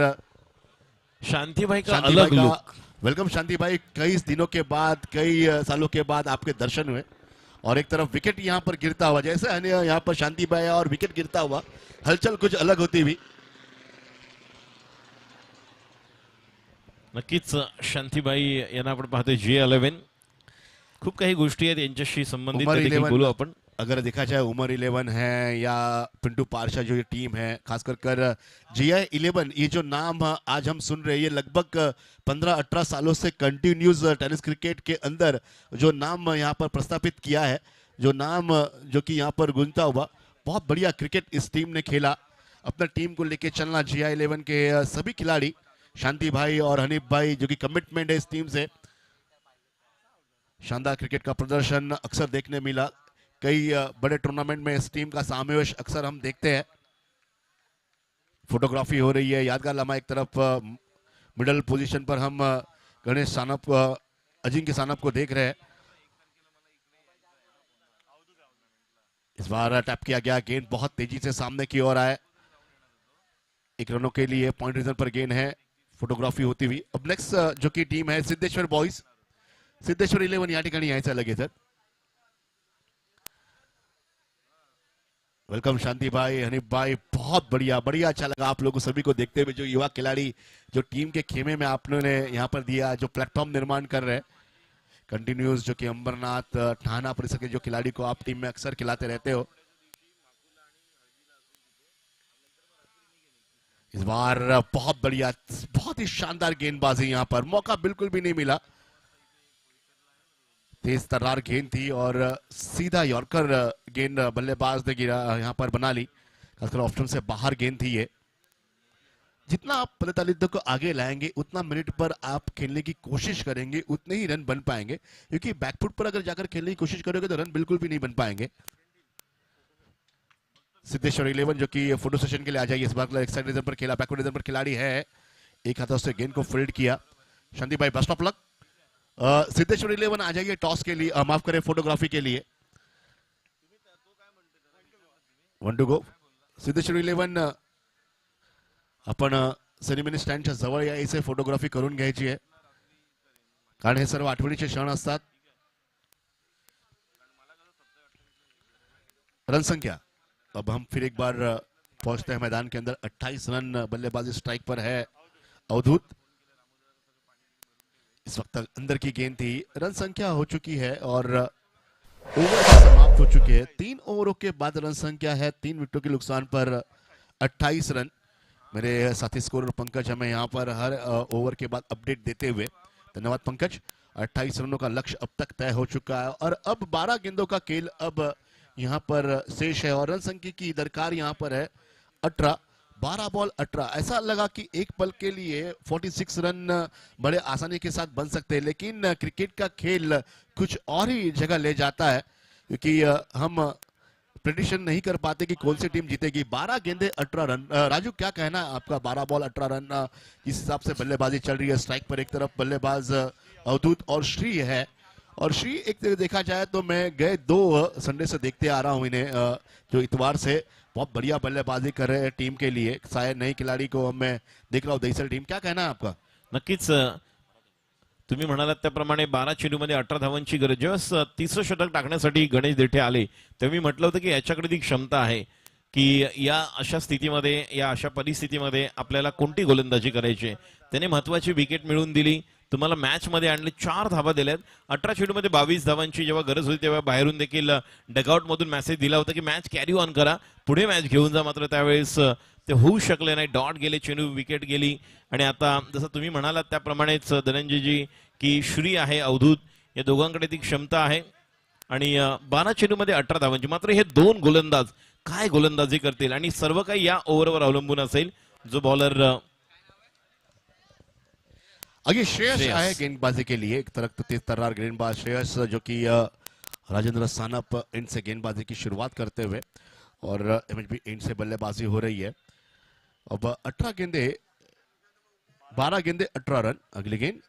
शांति भाई का अलग लुक। वेलकम शांति भाई, कई दिनों के बाद, कई सालों के बाद आपके दर्शन हुए और एक तरफ विकेट यहाँ पर गिरता हुआ, जैसे यहाँ पर शांति भाई और विकेट गिरता हुआ हलचल कुछ अलग होती हुई। नक्कीच शांतीबाई यांना आपण पाहतोय GI11. खूप काही गोष्टी आहेत यांच्याशी संबंधित ते देखील बोलू आपण. अगर देखा जाए उमर 11 है या पिंटू पारशा जो ये टीम है, खासकर कर GI11, ये जो नाम आज हम सुन रहे हैं, ये लगभग 15-18 सालों से कंटिन्यूज टेनिस क्रिकेट के अंदर जो नाम यहाँ पर प्रस्तापित किया है, जो नाम जो कि यहाँ पर गूंजता हुआ। बहुत बढ़िया क्रिकेट इस टीम ने खेला, अपना टीम को लेके चलना। GI11 के सभी खिलाड़ी, शांति भाई और हनीफ भाई, जो कि कमिटमेंट है इस टीम से। शानदार क्रिकेट का प्रदर्शन अक्सर देखने मिला, कई बड़े टूर्नामेंट में इस टीम का समावेश अक्सर हम देखते हैं। फोटोग्राफी हो रही है, यादगार लम्हा। एक तरफ मिडल पोजीशन पर हम गणेश सानप, अजिंक्य सानप को देख रहे हैं। इस बार टैप किया गया, गेंद बहुत तेजी से सामने की ओर आए। 1 रनों के लिए पॉइंट रीजन पर गेंद है, फोटोग्राफी होती हुई। अब नेक्स्ट जो की टीम है सिद्धेश्वर बॉयज, सिद्धेश्वर 11 या ठिकाणी यायचं लगे सर। वेलकम शांति भाई, हनीफ भाई, बहुत बढ़िया, बढ़िया अच्छा लगा आप लोगों सभी को देखते हुए। जो युवा खिलाड़ी जो टीम के खेमे में आप लोगों ने यहाँ पर दिया, जो प्लेटफॉर्म निर्माण कर रहे हैं कंटिन्यूस, जो कि अंबरनाथ ठाना परिसर के जो खिलाड़ी को आप टीम में अक्सर खिलाते रहते हो। इस बार बहुत बढ़िया, बहुत ही शानदार गेंदबाजी, यहाँ पर मौका बिल्कुल भी नहीं मिला। तेज तर्रार गेंद थी और सीधा यॉर्कर गेंद बल्लेबाज ने गिरा यहाँ पर बना ली, खासकर ऑप्शन से बाहर गेंद थी ये। जितना आप प्रतिद्वंद्वी को आगे लाएंगे, उतना मिनट पर आप खेलने की कोशिश करेंगे, उतने ही रन बन पाएंगे। क्योंकि बैकफुट पर अगर जाकर खेलने की कोशिश करोगे तो रन बिल्कुल भी नहीं बन पाएंगे। सिद्धेश्वर 11 जो कि फोटो सेशन के लिए आ जाइए। इस बार एक साइड रीजन पर खेला, बैकवर्ड रीजन पर खिलाड़ी है, एक हाथों से गेंद को फील्ड किया। शांति भाई बेस्ट ऑफ लक। सिद्धेश्वर 11 आ जाइए टॉस के लिए, माफ करें फोटोग्राफी के लिए। 1 to go। सिद्धेश्वर 11 आपण सेरेमनी स्टँडच्या जवळ यायचे, फोटोग्राफी करून घ्यायची आहे, कारण हे सर्व आठवणीचे क्षण असतात। रन संख्या, अब हम फिर एक बार पहुंचते हैं मैदान के अंदर। 28 रन बल्लेबाजी स्ट्राइक पर है अवधूत। इस वक्त तक अंदर की गेंद थी, रन संख्या हो चुकी है और ओवर समाप्त हो चुके हैं। 3 ओवरों के बाद रन संख्या है 3 विकेटों के नुकसान पर 28 रन। मेरे साथी स्कोरर पंकज हमें यहाँ पर हर ओवर के बाद अपडेट देते हुए, धन्यवाद पंकज। 28 रनों का लक्ष्य अब तक तय हो चुका है और अब 12 गेंदों का खेल अब यहाँ पर शेष है और रन संख्या की दरकार यहाँ पर है 18। 12 बॉल 18। ऐसा लगा कि एक पल के लिए 46 रन बड़े आसानी के साथ बन सकते हैं, लेकिन क्रिकेट का खेल कुछ और ही जगह ले जाता है क्योंकि हम प्रेडिक्शन नहीं कर पाते कि कौन सी टीम जीतेगी। 12 गेंदे 18 रन। राजू क्या कहना है आपका? 12 बॉल 18 रन, जिस हिसाब से बल्लेबाजी चल रही है, स्ट्राइक पर एक तरफ बल्लेबाज अवधूत और श्री है, और श्री एक तरह देखा जाए तो मैं गए 2 संडे से देखते आ रहा हूं इन्हें, जो इतवार से बहुत बढ़िया बल्लेबाजी कर रहे हैं टीम के लिए। शायद नई खिलाड़ी को मैं देख रहा हूँ दहीसर टीम, क्या कहना है आपका? नक्कीच तुम्ही म्हणालात त्याप्रमाणे 12 चेंडूमध्ये 18 धावांची गरज. जेव्हा 30 शतक टाकण्यासाठी गणेश देठे आले तेव्हा मी म्हटलं होतं की याच्याकडे ती क्षमता आहे की या अशा स्थितीमध्ये, या अशा परिस्थितीमध्ये आपल्याला कोणती गोलंदाजी करायची. त्याने महत्वाची विकेट मिळवून दिली, तुम्हाला मॅच मध्ये आणले, 4 धावा दिल्यात. 18 चेंडूमध्ये 22 धावांची जेव्हा गरज होती तेव्हा बाहेरून देखील डगआउट मधून मेसेज दिला होता की मॅच कॅरी ऑन करा, पुढे मॅच घेऊन जा. मात्र त्यावेळेस ते होऊ शकले नाही. डॉट गेले, चेंडू विकेट गेली. आणि आता जसं तुम्ही म्हणालात त्याप्रमाणेच धनंजयजी की श्री आहे, अवधूत, या दोघांकडे ती क्षमता आहे. आणि 12 चेंडूमध्ये 18 धावांची. मात्र हे 2 गोलंदाज काय गोलंदाजी करतील आणि सर्व काही या ओव्हरवर अवलंबून असेल. जो बॉलर आगे श्रेयस है गेंदबाजी के लिए, एक तरफ तेज तर्रार गेंदबाज श्रेयस जो कि राजेंद्र सानप एंड से गेंदबाजी की शुरुआत करते हुए, और एमएचबी एंड से बल्लेबाजी हो रही है. अब 18 गेंदे 12 गेंदे 18 रन. अगली गेंद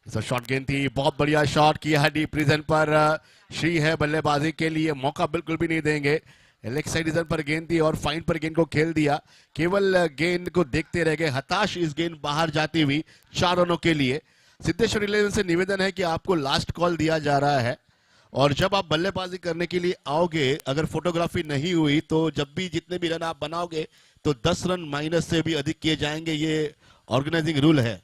शॉट गेंद थी, बहुत बढ़िया शॉट किया है डीप रीजन पर. श्री है बल्लेबाजी के लिए, मौका बिल्कुल भी नहीं देंगे. लेग साइड रीजन पर गेंद थी और फाइन पर गेंद को खेल दिया. केवल गेंद को देखते रह गए, हताश इस गेंद बाहर जाती हुई 4 रनों के लिए. सिद्धेश्वर 11 से निवेदन है कि आपको लास्ट कॉल दिया जा रहा है और जब आप बल्लेबाजी करने के लिए आओगे, अगर फोटोग्राफी नहीं हुई तो जब भी जितने भी रन आप बनाओगे तो 10 रन माइनस से भी अधिक किए जाएंगे. ये ऑर्गेनाइजिंग रूल है.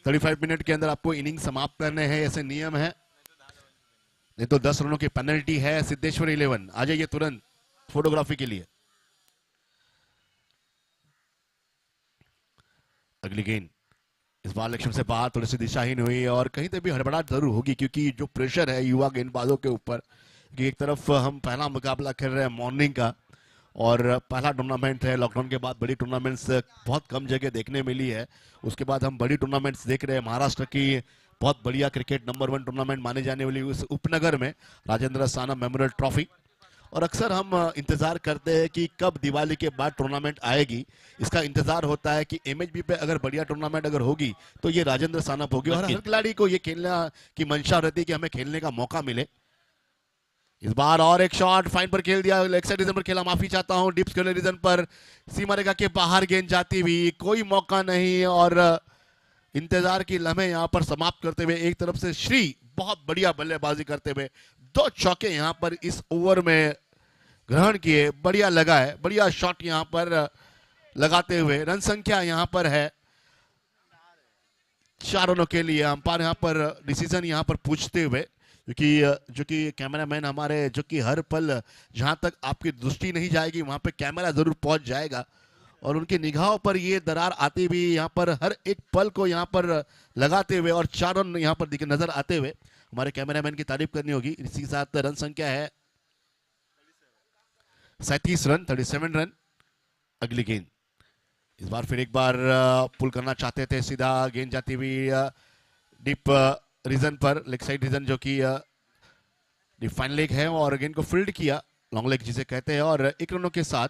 35 मिनट के अंदर आपको इनिंग समाप्त करने हैं, ऐसे नियम है, नहीं तो 10 रनों की पेनल्टी है. सिद्धेश्वर 11 आ जाइए तुरंत फोटोग्राफी के लिए. अगली गेंद इस बार लक्ष्य से बाहर, थोड़ी सी दिशाहीन हुई और कहीं पे भी हड़बड़ाहट जरूर होगी क्योंकि जो प्रेशर है युवा गेंदबाजों के ऊपर कि एक तरफ हम पहला मुकाबला खेल रहे हैं मॉर्निंग का और पहला टूर्नामेंट है. लॉकडाउन के बाद बड़ी टूर्नामेंट्स बहुत कम जगह देखने मिली है. उसके बाद हम बड़ी टूर्नामेंट्स देख रहे हैं. महाराष्ट्र की बहुत बढ़िया क्रिकेट नंबर 1 टूर्नामेंट माने जाने वाली उस उपनगर में राजेंद्र सानप मेमोरियल ट्रॉफी, और अक्सर हम इंतजार करते हैं कि कब दिवाली के बाद टूर्नामेंट आएगी. इसका इंतजार होता है कि एमएचबी पे अगर बढ़िया टूर्नामेंट अगर होगी तो ये राजेंद्र सानप होगी और हर खिलाड़ी को ये खेलना की मंशा रहती है कि हमें खेलने का मौका मिले. इस बार और एक शॉट फाइन पर खेल दिया, लेग साइड रीजन पर खेला, माफी चाहता हूं. डीप स्क्वायर रीजन पर सीमा रेखा के बाहर गेंद जाती हुई, कोई मौका नहीं और इंतजार की लम्हे यहां पर समाप्त करते हुए एक तरफ से श्री बहुत बढ़िया बल्लेबाजी करते हुए 2 चौके यहां पर इस ओवर में ग्रहण किए. बढ़िया लगा है, बढ़िया शॉट यहां पर लगाते हुए. रन संख्या यहां पर है 4 रनों के लिए. अंपायर यहां पर डिसीजन यहां पर पूछते हुए, क्योंकि जो कि कैमरामैन हमारे जो कि हर पल जहां तक आपकी दृष्टि नहीं जाएगी वहां पे कैमरा जरूर पहुंच जाएगा और उनकी निगाहों पर ये दरार आती हुई यहां पर हर एक पल को यहां पर लगाते हुए और 4 रन यहां पर नजर आते हुए हमारे कैमरामैन की तारीफ करनी होगी. इसी के साथ रन संख्या है 37 रन, 37 रन. अगली गेंद इस बार फिर एक बार पुल करना चाहते थे, सीधा गेंद जाती हुई डीप रीजन पर, लेग साइड रीजन जो कि फाइन लेग है और गेंद को फील्ड किया, लॉन्ग लेग जिसे कहते हैं, और 1 रनों के साथ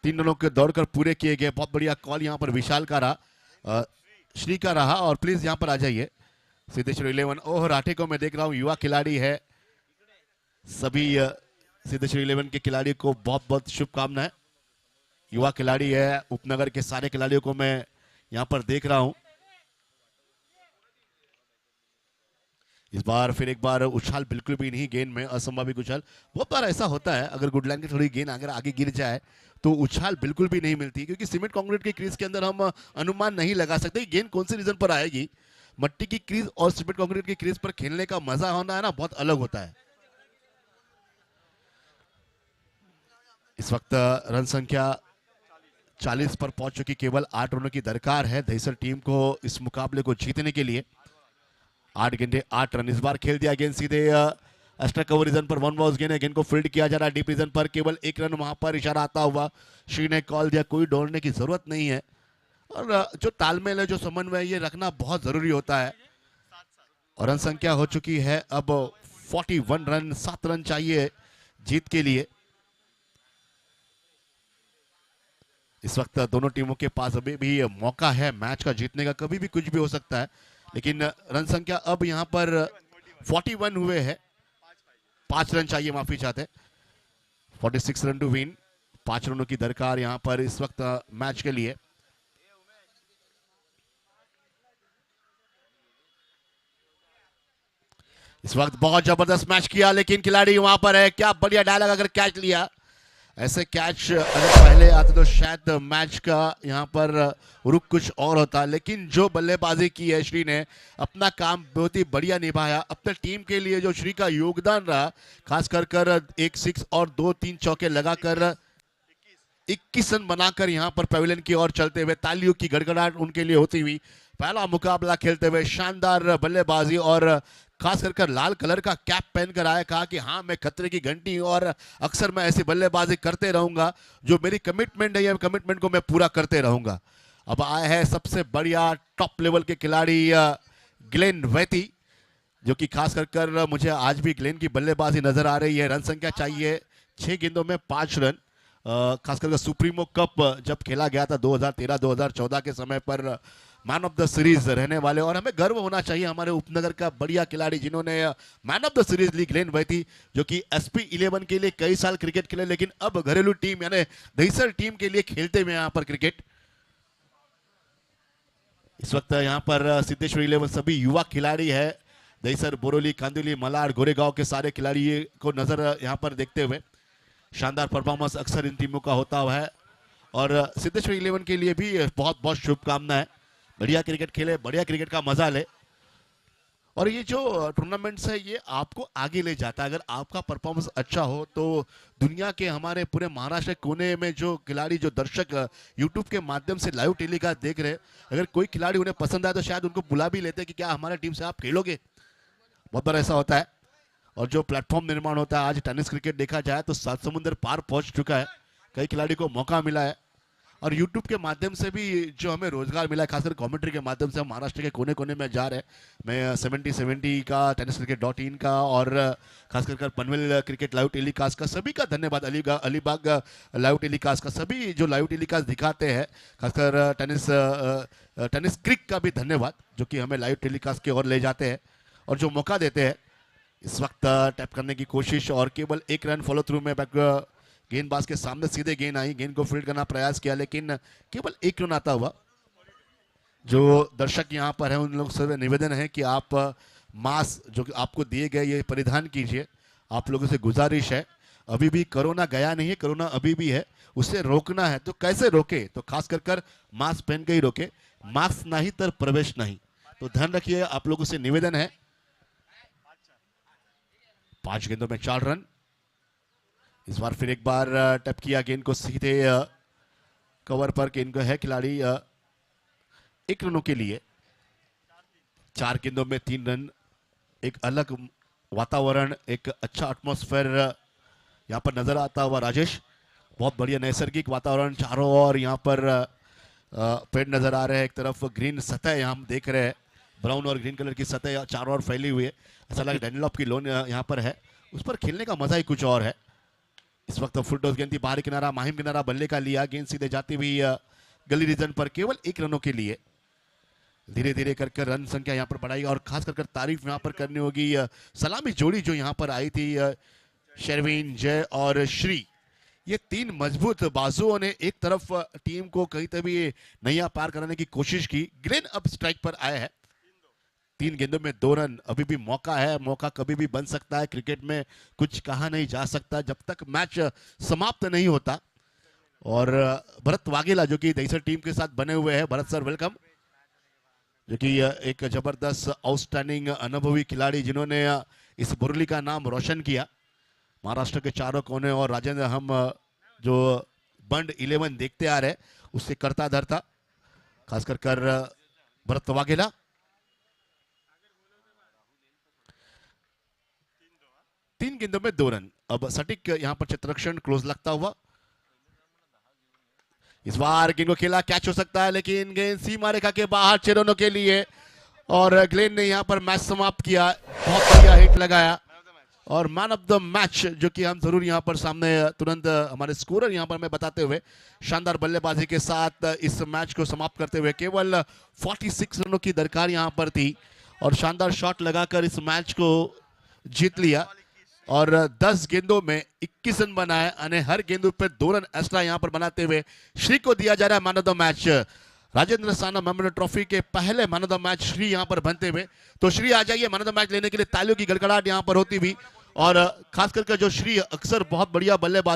3 रनों के दौड़कर पूरे किए गए. बहुत बढ़िया कॉल यहां पर विशाल का रहा, श्री का रहा. और प्लीज यहां पर आ जाइए सिद्धेश्वर 11. ओह राठे को मैं देख रहा हूं, युवा खिलाड़ी है. सभी सिद्धेश्वर 11 के खिलाड़ी को बहुत बहुत शुभकामनाएं. युवा खिलाड़ी है, उपनगर के सारे खिलाड़ियों को मैं यहां पर देख रहा हूं. इस बार फिर एक बार उछाल बिल्कुल भी नहीं, गेंद में असंभाविक उछाल। बहुत बार ऐसा होता है, अगर गुडलैंड की थोड़ी गेंद अगर आगे गिर जाए तो उछाल बिल्कुल भी नहीं मिलती, क्योंकि सीमेंट कंक्रीट के क्रीज के अंदर हम अनुमान नहीं लगा सकते गेंद कौन सी रीजन पर आएगी। मट्टी की क्रीज और सीमेंट कंक्रीट की क्रीज पर खेलने का मजा होना है ना, बहुत अलग होता है। इस वक्त रन संख्या 40 पर पहुंच चुकी, केवल 8 रनों की दरकार है दहिसर टीम को इस मुकाबले को जीतने के लिए। 8 गेंदे 8 रन। इस बार खेल दिया गेंद सीधे एक्स्ट्रा कवर रीजन पर, वन बॉल्स गेंद है, गेंद को फील्ड किया जा रहा है डीप रीजन पर, केवल 1 रन वहां पर इशारा आता हुआ श्री ने कॉल दिया, कोई दौड़ने की जरूरत नहीं है। और जो तालमेल है, जो समन्वय, ये रखना बहुत जरूरी होता है। और रन संख्या हो चुकी है अब 41 रन, 7 रन चाहिए जीत के लिए। इस वक्त दोनों टीमों के पास अभी भी मौका है मैच का जीतने का, कभी भी कुछ भी हो सकता है, लेकिन रन संख्या अब यहां पर 41 हुए हैं, 5 रन चाहिए, माफी चाहते, 46 रन टू विन, 5 रनों की दरकार यहां पर इस वक्त मैच के लिए। इस वक्त बहुत जबरदस्त मैच किया, लेकिन खिलाड़ी वहां पर है, क्या बढ़िया डायलॉग, अगर कैच लिया, ऐसे कैच अगर पहले आते तो शायद मैच का यहां पर रुख कुछ और होता, लेकिन जो बल्लेबाजी की है श्री ने, अपना काम बहुत ही बढ़िया निभाया। अपने टीम के लिए जो श्री का योगदान रहा, खास कर 1 6 और 2-3 चौके लगाकर 21 रन बनाकर यहां पर पवेलियन की ओर चलते हुए, तालियों की गड़गड़ाहट उनके लिए होती हुई, पहला मुकाबला खेलते हुए शानदार बल्लेबाजी, और खास कर लाल कलर का कैप पहनकर आया, कहा कि हाँ मैं खतरे की घंटी हूं और अक्सर मैं ऐसी बल्लेबाजी करते रहूंगा, जो मेरी कमिटमेंट है, ये कमिटमेंट को मैं पूरा करते रहूंगा। अब आया है सबसे बढ़िया टॉप लेवल के खिलाड़ी ग्लेन वैती, जो कि खास कर मुझे आज भी ग्लेन की बल्लेबाजी नजर आ रही है। रन संख्या चाहिए 6 गेंदों में 5 रन। खास करके सुप्रीमो कप जब खेला गया था 2013-2014 के समय पर मैन ऑफ द सीरीज रहने वाले, और हमें गर्व होना चाहिए हमारे उपनगर का बढ़िया खिलाड़ी जिन्होंने मैन ऑफ द सीरीज ली, ग्लेन वैती, जो कि SP 11 के लिए कई साल क्रिकेट खेले, लेकिन अब घरेलू टीम यानी दहिसर टीम के लिए खेलते हुए यहाँ पर क्रिकेट। इस वक्त यहाँ पर सिद्धेश्वर 11 सभी युवा खिलाड़ी है, दहिसर, बोरोली, कांदिवली, मलाड, गोरेगांव के सारे खिलाड़ी को नजर यहाँ पर देखते हुए। शानदार परफॉर्मेंस अक्सर इन टीमों का होता हुआ है, और सिद्धेश्वर 11 के लिए भी बहुत बहुत शुभकामनाएं, बढ़िया क्रिकेट खेले, बढ़िया क्रिकेट का मजा ले, और ये जो टूर्नामेंट्स है ये आपको आगे ले जाता है। अगर आपका परफॉर्मेंस अच्छा हो तो दुनिया के हमारे पूरे महाराष्ट्र कोने में जो खिलाड़ी, जो दर्शक यूट्यूब के माध्यम से लाइव टेलीकास्ट देख रहे हैं, अगर कोई खिलाड़ी उन्हें पसंद आए तो शायद उनको बुला भी लेते हैं कि क्या हमारे टीम से आप खेलोगे। बहुत बार ऐसा होता है। और जो प्लेटफॉर्म निर्माण होता है, आज टेनिस क्रिकेट देखा जाए तो 7 समुंदर पार पहुंच चुका है, कई खिलाड़ी को मौका मिला है, और यूट्यूब के माध्यम से भी जो हमें रोजगार मिला है, खासकर कमेंट्री के माध्यम से हम महाराष्ट्र के कोने कोने में जा रहे हैं। मैं 70 का tenniscricket.in का और खासकर पनवेल क्रिकेट लाइव टेलीकास्ट का सभी का धन्यवाद, अलीबाग लाइव टेलीकास्ट का सभी जो लाइव टेलीकास्ट दिखाते हैं, खासकर टेनिस क्रिक का भी धन्यवाद, जो कि हमें लाइव टेलीकास्ट की ओर ले जाते हैं और जो मौका देते हैं। इस वक्त टैप करने की कोशिश, और केवल 1 रन फॉलो थ्रू में गेंदबाज के सामने सीधे गेंद आई, गेंद को फील्ड करना प्रयास किया, लेकिन केवल 1 रन आता हुआ। जो दर्शक यहाँ पर है उन लोगों से निवेदन है कि आप मास्क जो आपको दिए गए ये परिधान कीजिए, आप लोगों से गुजारिश है। अभी भी कोरोना गया नहीं है, कोरोना अभी भी है, उसे रोकना है तो कैसे रोके, तो खास कर मास्क पहन के ही रोके, मास्क नहीं तर प्रवेश नहीं। तो ध्यान रखिए, आप लोगों से निवेदन है। 5 गेंदों में 4 रन। इस बार फिर एक बार टैप किया, गेंद को सीधे कवर पर, गेंद को है खिलाड़ी 1 रनों के लिए। 4 गेंदों में 3 रन। एक अलग वातावरण, एक अच्छा एटमॉस्फेयर यहाँ पर नजर आता हुआ राजेश, बहुत बढ़िया नैसर्गिक वातावरण, चारों ओर यहाँ पर पेड़ नजर आ रहे हैं, एक तरफ ग्रीन सतह यहाँ हम देख रहे हैं, ब्राउन और ग्रीन कलर की सतह चारों ओर फैली हुई है, ऐसा लगा डैंडलॉप की लोन यहाँ पर है, उस पर खेलने का मजा ही कुछ और है। इस वक्त फुल टॉस गेंद थी, बाहरी किनारा, माहिम किनारा बल्ले का लिया, गेंद सीधे जाती हुई गली रीजन पर, केवल 1 रनों के लिए। धीरे धीरे करके रन संख्या यहाँ पर बढ़ाई, और खास कर तारीफ यहाँ पर करनी होगी सलामी जोड़ी जो यहाँ पर आई थी, शर्वीन, जय और श्री। ये 3 मजबूत बाजुओं ने एक तरफ टीम को कहीं तभी नैया पार कराने की कोशिश की। ग्लेन अब स्ट्राइक पर आया है, 3 गेंदों में 2 रन, अभी भी मौका है, मौका कभी भी बन सकता है। क्रिकेट में कुछ कहा नहीं जा सकता जब तक मैच समाप्त नहीं होता। और भरत वाघेला जो कि दहीसर टीम के साथ बने हुए हैं, भरत सर वेलकम, जो कि एक जबरदस्त आउटस्टैंडिंग अनुभवी खिलाड़ी जिन्होंने इस मुरली का नाम रोशन किया महाराष्ट्र के चारों कोने। और राजेंद्र, हम जो बंड 11 देखते आ रहे उससे करता धरता, खासकर कर भरत वाघेला। तीन गेंदों में 2 रन। अब सटीक यहां पर चित्रक्षण क्लोज लगता हुआ, इस बार गेंद को खेला, कैच हो सकता है लेकिन गेंद सीमा रेखा के बाहर 6 रनों के लिए। और ग्लेन ने यहां पर मैच समाप्त किया, बहुत बढ़िया हिट लगाया। और मैन ऑफ द मैच जो कि हम जरूर यहां पर सामने तुरंत हमारे स्कोरर यहां पर मैं बताते हुए, शानदार बल्लेबाजी के साथ इस मैच को समाप्त करते हुए, केवल 46 रनों की दरकार यहां पर थी और शानदार शॉट लगाकर इस मैच को जीत लिया। और 10 गेंदों में 21 रन बनाए, यानी हर गेंदों पे 2 रन एक्स्ट्रा यहां पर बनाते हुए श्री को दिया जा रहा है man of the match. Rajendra Sanap memorial trophy के पहले man of the match Shri यहां पर बनते हुए। तो श्री आ जाइए, मैन ऑफ द मैच लेने के लिए तालियों की गड़गड़ाहट यहां पर होती हुई। और खास करके जो श्री अक्सर बहुत बढ़िया बल्लेबाज